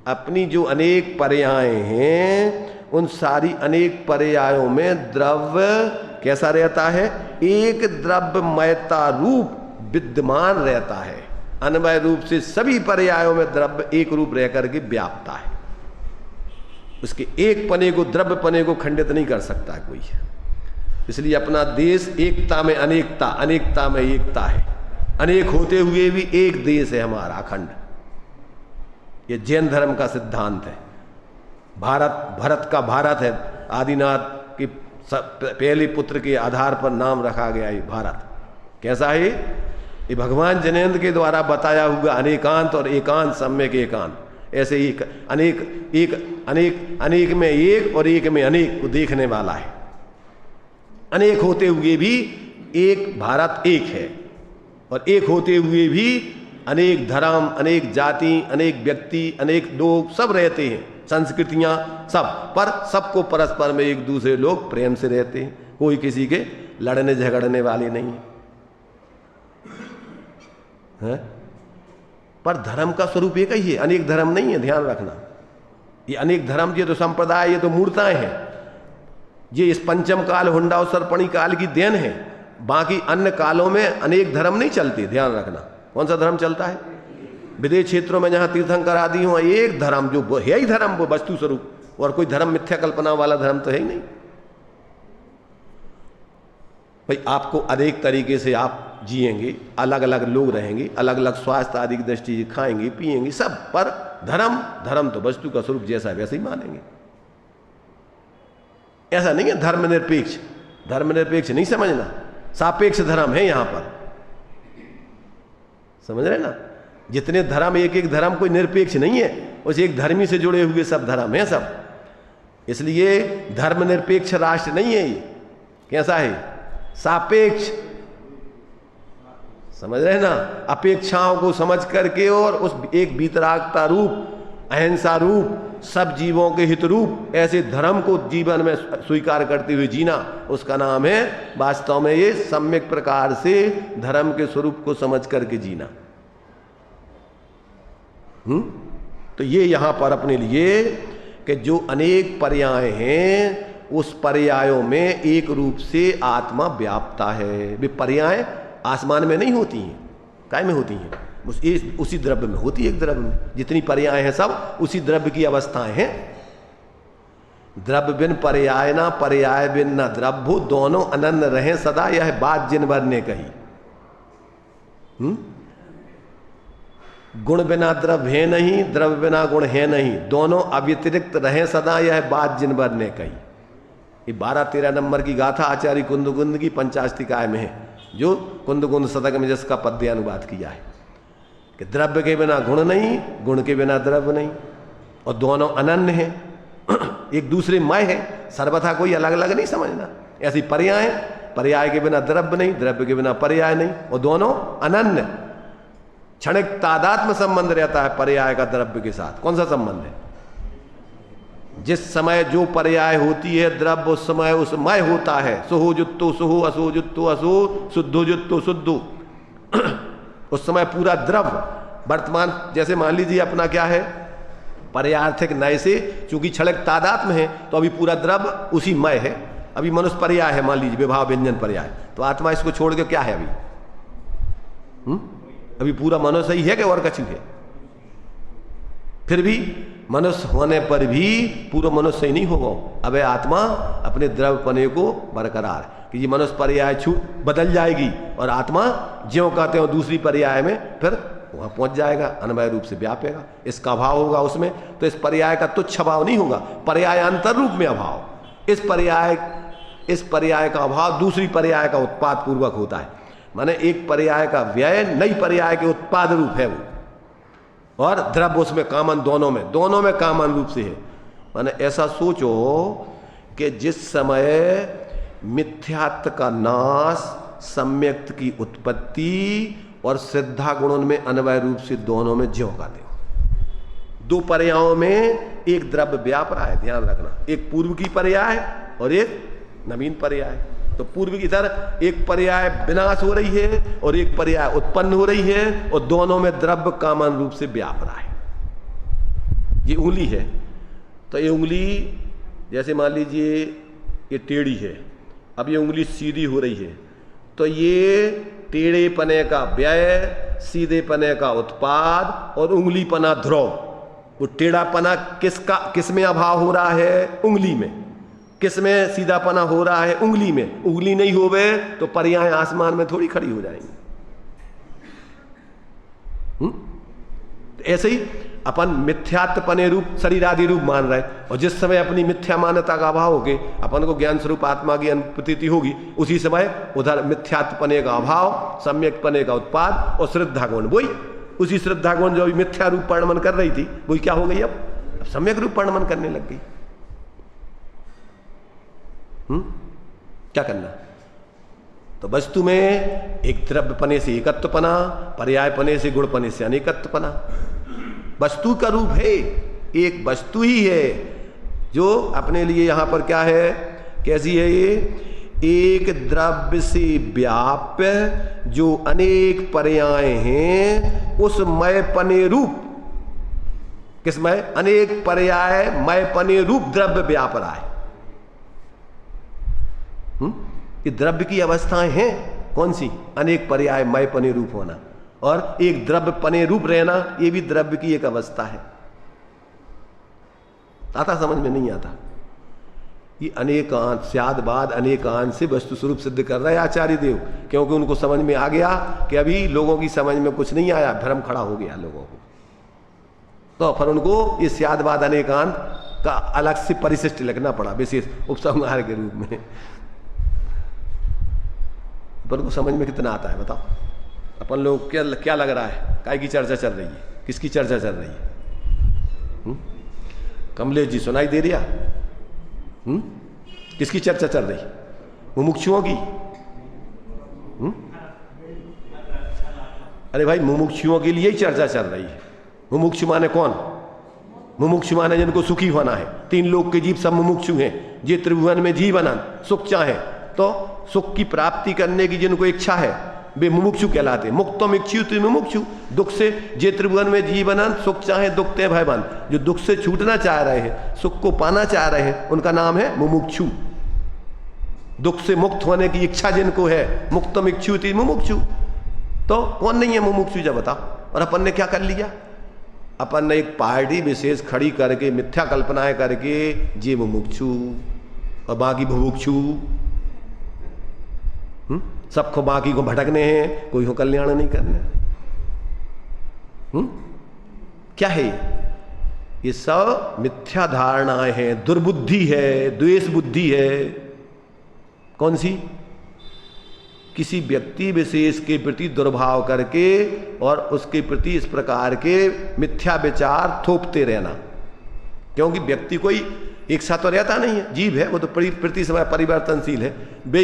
अपनी जो अनेक पर्याय हैं उन सारी अनेक पर्यायों में द्रव्य कैसा रहता है? एक द्रव्यमयता रूप विद्यमान रहता है। अन्वय रूप से सभी पर्यायों में द्रव्य एक रूप रह करके व्यापता है। उसके एक पने को, द्रव्य पने को खंडित नहीं कर सकता कोई। इसलिए अपना देश एकता में अनेकता, अनेकता में एकता है। अनेक होते हुए भी एक देश है हमारा अखंड। ये जैन धर्म का सिद्धांत है। भारत, भरत का भारत है, आदिनाथ की पहले पुत्र के आधार पर नाम रखा गया है भारत। कैसा है ये? भगवान जैनेन्द्र के द्वारा बताया हुआ अनेकांत और एकांत सम्यक एकांत। ऐसे ही अनेक में एक और एक में अनेक को देखने वाला है। अनेक होते हुए भी एक भारत एक है, और एक होते हुए भी अनेक धर्म, अनेक जाति, अनेक व्यक्ति, अनेक लोग सब रहते हैं, संस्कृतियां सब, पर सबको परस्पर में एक दूसरे लोग प्रेम से रहते हैं, कोई किसी के लड़ने झगड़ने वाले नहीं है। पर धर्म का स्वरूप एक ही है, अनेक धर्म नहीं है, ध्यान रखना। ये अनेक धर्म, ये तो संप्रदाय, ये तो मूर्ताएं हैं, ये इस पंचम काल हुंडा और सर्पणी काल की देन है। बाकी अन्य कालों में अनेक धर्म नहीं चलते, ध्यान रखना। कौन सा धर्म चलता है? विदेश क्षेत्रों में जहां तीर्थंकर आदि हो, एक धर्म जो है ही धर्म, वो वस्तु स्वरूप, और कोई धर्म मिथ्या कल्पना वाला धर्म तो है ही नहीं भाई। आपको अनेक तरीके से आप जिएंगे, अलग अलग लोग रहेंगे, अलग अलग स्वास्थ्य आदि की दृष्टि से खाएंगे पिएंगे सब, पर धर्म तो वस्तु का स्वरूप जैसा वैसे ही मानेंगे। ऐसा नहीं है धर्मनिरपेक्ष, धर्मनिरपेक्ष नहीं समझना, सापेक्ष धर्म है यहां पर, समझ रहे ना। जितने धर्म, एक एक धर्म कोई निरपेक्ष नहीं है, उस एक धर्मी से जुड़े हुए सब धर्म है सब। इसलिए धर्मनिरपेक्ष राष्ट्र नहीं है ये, कैसा है? सापेक्ष, समझ रहे ना। अपेक्षाओं को समझ करके और उस एक वीतरागता रूप, अहिंसा रूप, सब जीवों के हित रूप ऐसे धर्म को जीवन में स्वीकार करते हुए जीना, उसका नाम है वास्तव में ये सम्यक प्रकार से धर्म के स्वरूप को समझ करके जीना। तो ये यहां पर अपने लिए कि जो अनेक पर्याय हैं, उस पर्यायों में एक रूप से आत्मा व्याप्ता है। वे पर्याय आसमान में नहीं होती हैं, काय में होती हैं? उसी द्रव्य में होती है, एक द्रव्य में जितनी पर्याय हैं सब उसी द्रव्य की अवस्थाएं हैं। द्रव्य बिन पर्याय ना, पर्याय बिन न द्रव्य, दोनों अनन्य रहे सदा, यह बात जिन भर ने कही। गुण बिना द्रव्य है नहीं, द्रव्य बिना गुण है नहीं, दोनों अव्यतिरिक्त रहे सदा, यह बात जिन भर ने कही। ये 12-13 नंबर की गाथा आचार्य कुंदकुंद की पंचाष्टिकाय में है, जो कुंदकुंद शतक में जिसका पद्य अनुवाद किया है कि द्रव्य के बिना गुण नहीं, गुण के बिना द्रव्य नहीं, और दोनों अनन्य हैं, एक दूसरे मय है, सर्वथा कोई अलग अलग नहीं समझना। ऐसी पर्याय, पर्याय के बिना द्रव्य नहीं, द्रव्य के बिना पर्याय नहीं, और दोनों अनन्य। क्षणिक तादात्म्य संबंध रहता है पर्याय का द्रव्य के साथ। कौन सा संबंध है? जिस समय जो पर्याय होती है द्रव्य, उस समय उस मय होता है। सुहो जुत्तो सुहो, असो जुत्तो असो, शुद्धो जुत्तो शुद्धो। उस समय पूरा द्रव्य, वर्तमान जैसे मान लीजिए अपना क्या है, पर्यार्थिक नय से चूंकि क्षणिक तादात्म्य है, तो अभी पूरा द्रव्य उसी मय है। अभी मनुष्य पर्याय है, मान लीजिए विभाव व्यंजन पर्याय, तो आत्मा इसको छोड़ के क्या है अभी? अभी पूरा मनुष्य ही है कि और कछु है? फिर भी मनुष्य होने पर भी पूरा मनुष्य ही नहीं होगा। अब आत्मा अपने द्रव्यपने को बरकरार, कि ये मनुष्य पर्याय बदल जाएगी और आत्मा ज्यों कहते हो दूसरी पर्याय में फिर वहां पहुंच जाएगा, अनवय रूप से व्यापेगा। इसका अभाव होगा उसमें, तो इस पर्याय का तुच्छ अभाव नहीं होगा, पर्यायांतर रूप में अभाव। इस पर्याय का अभाव दूसरी पर्याय का उत्पाद पूर्वक होता है। माने एक पर्याय का व्यय नई पर्याय के उत्पाद रूप है वो, और द्रव्य उसमें कामन, दोनों में कामन रूप से है। माने ऐसा सोचो कि जिस समय मिथ्यात्व का नाश, सम्यक्त की उत्पत्ति और श्रद्धा गुणों में अनवय रूप से दोनों में ज्यों का त्यों, दो पर्यायों में एक द्रव्य व्याप रहा है, ध्यान रखना। एक पूर्व की पर्याय और एक नवीन पर्याय। तो पूर्व की इधर एक पर्याय विनाश हो रही है और एक पर्याय उत्पन्न हो रही है, और दोनों में द्रव्य कामन रूप से व्याप रहा है। ये उंगली है, तो ये उंगली जैसे मान लीजिए ये टेढ़ी है, अब ये उंगली सीधी हो रही है, तो ये टेढ़े पने का व्यय, सीधे पने का उत्पाद और उंगली पना ध्रुव। वो टेढ़ा पना किस में अभाव हो रहा है? उंगली में। किस में सीधापना हो रहा है? उंगली में। उंगली नहीं होवे तो पर्याय आसमान में थोड़ी खड़ी हो जाएंगी। ऐसे ही अपन मिथ्यात्वपने रूप शरीर आदि रूप मान रहे, और जिस समय अपनी मिथ्या मान्यता का अभाव होके अपन को ज्ञान स्वरूप आत्मा की प्रतीति होगी, उसी समय उधर मिथ्यात्वपने का अभाव, सम्यकपने का उत्पाद और श्रद्धा गुण, वही उसी श्रद्धा गुण जो मिथ्या रूप परिणमन कर रही थी, वही क्या हो गई? अब सम्यक रूप परिणमन करने लग गई। क्या करना? तो वस्तु में एक द्रव्यपने से एकत्वपना, पर्यायपने से गुणपने से अनेकत्वपना। वस्तु का रूप है, एक वस्तु ही है जो अपने लिए यहां पर क्या है, कैसी है ये, एक द्रव्य से व्याप्य जो अनेक पर्याय हैं उस मयपने रूप, किसमय, अनेक पर्याय मयपने रूप द्रव्य व्याप रहा है। ये द्रव्य की अवस्थाएं हैं कौन सी, अनेक पर्याय मयपने रूप होना और एक द्रव्य पने रूप रहना, ये भी द्रव्य की एक अवस्था है। आता समझ में नहीं आता। ये अनेकांश स्यादवाद अनेकांश से वस्तु स्वरूप सिद्ध कर रहा है आचार्य देव, क्योंकि उनको समझ में आ गया कि अभी लोगों की समझ में कुछ नहीं आया, भ्रम खड़ा हो गया लोगों को, तो फिर उनको ये स्यादवाद अनेकांत का अलग से परिशिष्ट लिखना पड़ा विशेष उपसंहार के रूप में। अपन को समझ में कितना आता है बताओ। अपन लोग क्या लग रहा है, काय की चर्चा चल रही है, किसकी चर्चा चल रही है? कमलेश जी सुनाई दे रहा? किसकी चर्चा चल रही? मुमुक्षुओं की? अरे भाई मुमुक्षुओं के लिए ही चर्चा चल रही है। मुमुक्षु माने कौन? मुमुक्षु माने जिनको सुखी होना है। तीन लोग के जीव सब मुमुक्षु हैं, जे त्रिभुवन में जीवन सुख चाहे, तो सुख की प्राप्ति करने की जिनको इच्छा है वे मुमुक्षु कहलाते। मुक्तम इच्छुत मुमुक्षु, दुख से जे त्रिभुवन में जीवन सुख चाहे दुख ते भयवान, जो दुख से छूटना चाह रहे हैं, सुख को पाना चाह रहे हैं, उनका नाम है मुमुक्षु। दुख से मुक्त होने की इच्छा जिनको है, मुक्तम इच्छुत मुमुक्षु। तो कौन नहीं है मुमुक्षु जब बताओ। और अपन ने क्या कर लिया, अपन ने एक पार्टी विशेष खड़ी करके मिथ्या कल्पनाएं करके जे मुमुक्षु और बाकी भुभुक्षु, सबको बाकी को भटकने हैं, कोई को कल्याण नहीं करने। क्या है ये सब मिथ्या धारणाएं हैं, दुर्बुद्धि है, द्वेष बुद्धि है। कौन सी? किसी व्यक्ति विशेष के प्रति दुर्भाव करके और उसके प्रति इस प्रकार के मिथ्या विचार थोपते रहना। क्योंकि व्यक्ति कोई एक साथ तो रहता नहीं है, जीव है, वो तो प्रति समय परिवर्तनशील है। वे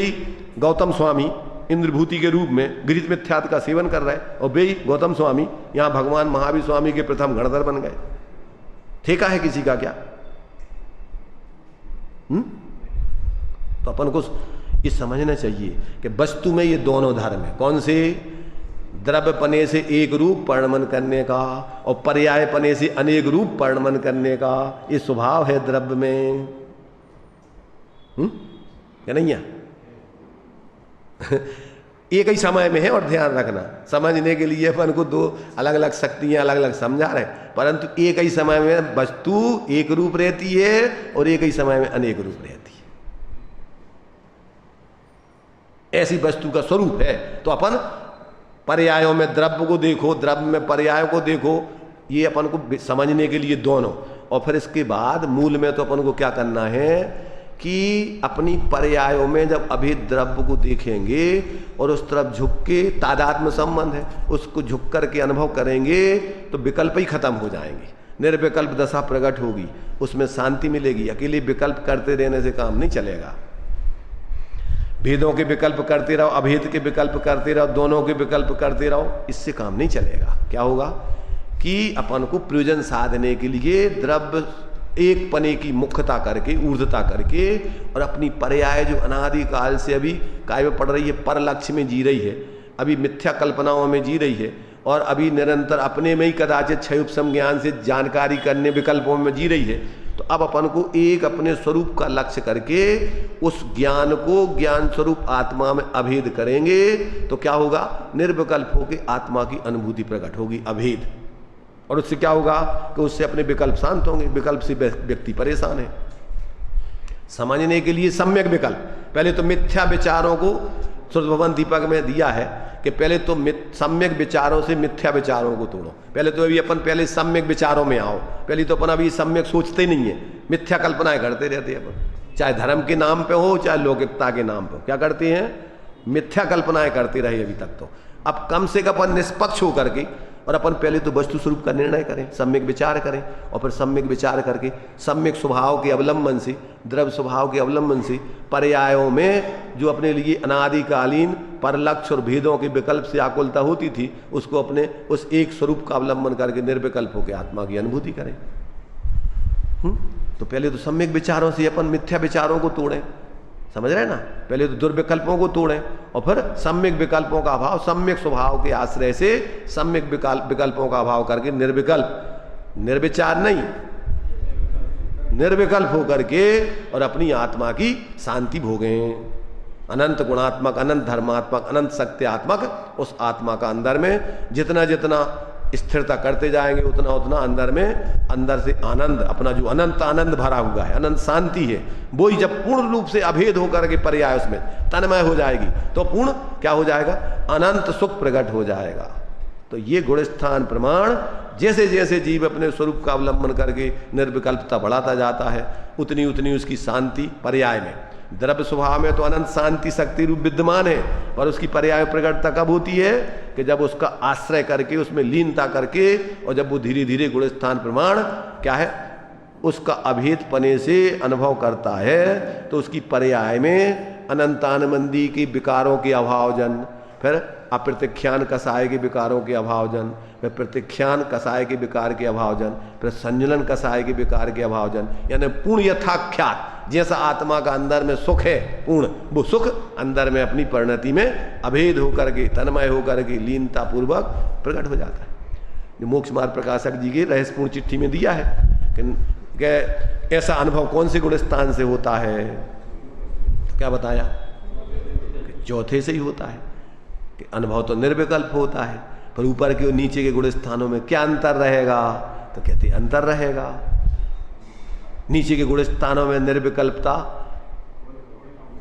गौतम स्वामी इंद्रभूति के रूप में गृहीत मिथ्यात्व का सेवन कर रहे हैं और वे गौतम स्वामी यहाँ भगवान महावीर स्वामी के प्रथम गणधर बन गए। ठेका है किसी का क्या? तो अपन को ये समझना चाहिए कि वस्तु में ये दोनों धर्म है। कौन से? द्रव्यपने से एक रूप परिणमन करने का और पर्यायपने से अनेक रूप परिणमन करने का ये स्वभाव है द्रव्य में। क्या नहीं है? एक ही समय में है। और ध्यान रखना, समझने के लिए अपन को दो अलग अलग शक्तियां अलग अलग समझा रहे हैं, परंतु एक ही समय में वस्तु एक रूप रहती है और एक ही समय में अनेक रूप रहती है। ऐसी वस्तु का स्वरूप है। तो अपन पर्यायों में द्रव्य को देखो, द्रव्य में पर्यायों को देखो, ये अपन को समझने के लिए दोनों। और फिर इसके बाद मूल में तो अपन को क्या करना है कि अपनी पर्यायों में जब अभेद द्रव्य को देखेंगे और उस तरफ झुक के तादात्म्य संबंध है उसको झुक करके अनुभव करेंगे तो विकल्प ही खत्म हो जाएंगे। निर्विकल्प दशा प्रकट होगी, उसमें शांति मिलेगी। अकेले विकल्प करते रहने से काम नहीं चलेगा। भेदों के विकल्प करते रहो, अभेद के विकल्प करते रहो, दोनों के विकल्प करते रहो, इससे काम नहीं चलेगा। क्या होगा कि अपन को प्रयोजन साधने के लिए द्रव्य एक पने की मुख्यता करके, ऊर्ध्वता करके और अपनी पर्याय जो अनादि काल से अभी काय में पड़ रही है, पर लक्ष्य में जी रही है, अभी मिथ्या कल्पनाओं में जी रही है और अभी निरंतर अपने में ही कदाचित क्षय उपशम ज्ञान से जानकारी करने विकल्पों में जी रही है। तो अब अपन को एक अपने स्वरूप का लक्ष्य करके उस ज्ञान को ज्ञान स्वरूप आत्मा में अभेद करेंगे तो क्या होगा? निर्विकल्प होकर आत्मा की अनुभूति प्रकट होगी, अभेद। और उससे क्या होगा कि उससे अपने विकल्प शांत होंगे। विकल्प से व्यक्ति परेशान है। समझने के लिए सम्यक विकल्प, पहले तो मिथ्या विचारों को सूर्य भवन दीपक में दिया है कि पहले तो सम्यक विचारों से मिथ्या विचारों को तोड़ो। पहले तो अभी अपन पहले सम्यक विचारों में आओ। पहले तो अपन अभी सम्यक सोचते नहीं है, मिथ्या कल्पनाएं करते रहते हैं अपन, चाहे धर्म के नाम पे हो चाहे लौकिकता के नाम पे। क्या करते हैं? मिथ्या कल्पनाएं करते रहे अभी तक। तो अब कम से कम अपन निष्पक्ष होकर के और अपन पहले तो वस्तु स्वरूप का निर्णय करें, सम्यक विचार करें, और फिर सम्यक विचार करके सम्यक स्वभाव के अवलंबन से, द्रव्य स्वभाव के अवलंबन से पर्यायों में जो अपने लिए अनादिकालीन पर लक्ष्य और भेदों के विकल्प से आकुलता होती थी, उसको अपने उस एक स्वरूप का अवलंबन करके निर्विकल्प होकर आत्मा की अनुभूति करें। तो पहले तो सम्यक विचारों से अपन मिथ्या विचारों को तोड़ें, समझ रहे हैं ना। पहले तो दुर्विकल्पों को तोड़ें और फिर सम्यक विकल्पों का अभाव, सम्यक स्वभाव के आश्रय से सम्यक विकल्पों का अभाव करके निर्विकल्प, निर्विचार नहीं, निर्विकल्प होकर के और अपनी आत्मा की शांति भोगें। अनंत गुणात्मक, अनंत धर्मात्मक, अनंत सत्यात्मक उस आत्मा का अंदर में जितना जितना स्थिरता करते जाएंगे उतना उतना अंदर में, अंदर से आनंद, अपना जो अनंत आनंद भरा हुआ है, अनंत शांति है, वो ही जब पूर्ण रूप से अभेद होकर के पर्याय उसमें तन्मय हो जाएगी तो पूर्ण क्या हो जाएगा, अनंत सुख प्रकट हो जाएगा। तो ये गुणस्थान प्रमाण जैसे जैसे जीव अपने स्वरूप का अवलंबन करके निर्विकल्पता बढ़ाता जाता है उतनी उतनी उसकी शांति पर्याय में, द्रव्य स्वभाव में तो अनंत शांति शक्ति रूप विद्यमान है, पर उसकी पर्याय प्रकटता कब होती है कि जब उसका आश्रय करके उसमें लीनता करके और जब वो धीरे धीरे गुणस्थान प्रमाण क्या है उसका अभेद पने से अनुभव करता है, तो उसकी पर्याय में अनंतानमंदी के विकारों के अभावजन, फिर अप्रत्यख्यान कसाय के विकारों के अभावजन, फिर प्रत्यख्यान कसाय के विकार के अभावजन, फिर संजलन कसाय के विकार के अभावजन, यानी पूर्ण यथाख्यात जैसा आत्मा का अंदर में सुख है पूर्ण, वो सुख अंदर में अपनी परिणति में अभेद होकर के, तन्मय होकर के लीनता पूर्वक प्रकट हो जाता है। जो मोक्ष मार्ग प्रकाशक जी के रहस्यपूर्ण चिट्ठी में दिया है कि ऐसा अनुभव कौन से गुणस्थान से होता है, तो क्या बताया कि चौथे से ही होता है कि अनुभव तो निर्विकल्प होता है, पर ऊपर के और नीचे के गुणस्थानों में क्या अंतर रहेगा, तो कहते अंतर रहेगा। नीचे के गुणस्थानों में निर्विकल्पता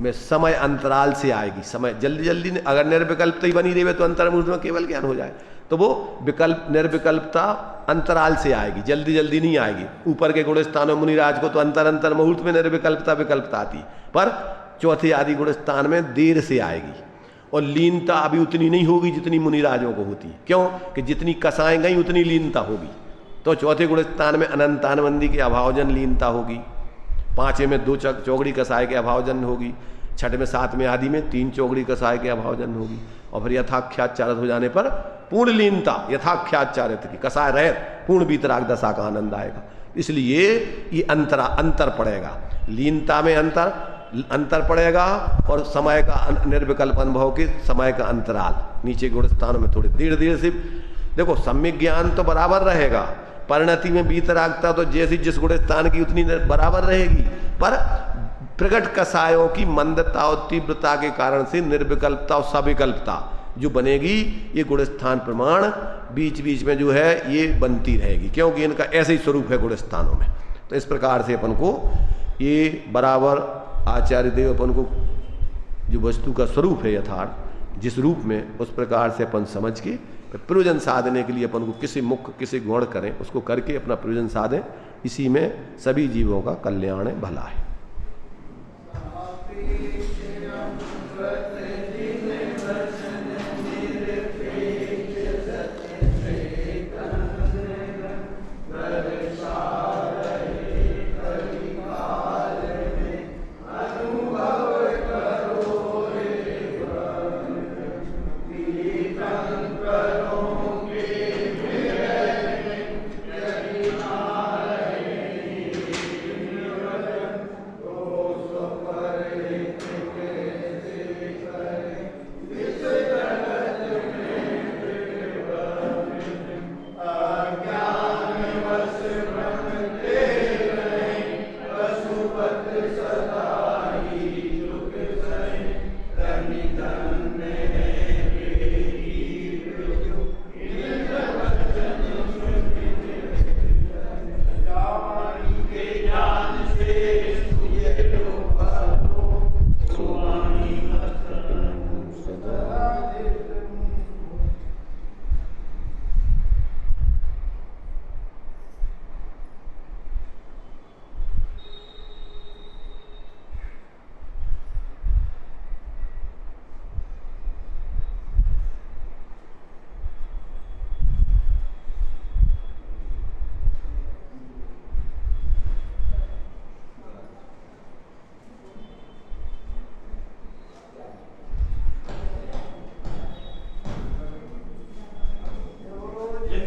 में समय अंतराल से आएगी, समय जल्दी जल्दी, अगर निर्विकल्पता ही बनी रहे तो अंतर्मुख में केवल ज्ञान हो जाए, तो वो विकल्प निर्विकल्पता अंतराल से आएगी, जल्दी जल्दी नहीं आएगी। ऊपर के गुणस्थानों मुनिराज को तो अंतर मुहूर्त में निर्विकल्पता विकल्पता आती, पर चौथे आदि गुणस्थान में देर से आएगी और लीनता अभी उतनी नहीं होगी जितनी मुनिराजों को होती है। क्यों कि जितनी कसाएं गई उतनी लीनता होगी। तो चौथे गुणस्थान में अनंतानबंदी के अभावजन लीनता होगी, पांचवें में 2 चौगड़ी कसाय के अभावजन होगी, छठे में 7 में आदि में 3 चौगड़ी कसाय के अभावजन होगी, और फिर यथाख्यात चारित हो जाने पर पूर्ण लीनता, यथाख्यात चारित की कसाय रहित पूर्ण वीतराग दशा का आनंद आएगा। इसलिए ये अंतर पड़ेगा, लीनता में अंतर पड़ेगा और समय का निर्विकल्प अनुभव के समय का अंतराल नीचे गुणस्थानों में थोड़ी धीरे धीरे से। देखो सम्यक ज्ञान तो बराबर रहेगा, परिणति में वीतरागता तो जैसी जिस गुणस्थान की उतनी बराबर रहेगी, पर प्रकट कसायों की मंदता और तीव्रता के कारण से निर्विकल्पता और सविकल्पता जो बनेगी, ये गुणस्थान प्रमाण बीच बीच में जो है ये बनती रहेगी, क्योंकि इनका ऐसे ही स्वरूप है गुणस्थानों में। तो इस प्रकार से अपन को ये बराबर आचार्य देव अपन को जो वस्तु का स्वरूप है यथार्थ जिस रूप में, उस प्रकार से अपन समझ के प्रयोजन साधने के लिए अपन को किसी मुख्य किसी गौण करें, उसको करके अपना प्रयोजन साधें। इसी में सभी जीवों का कल्याण है, भला है।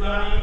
ज्ञानी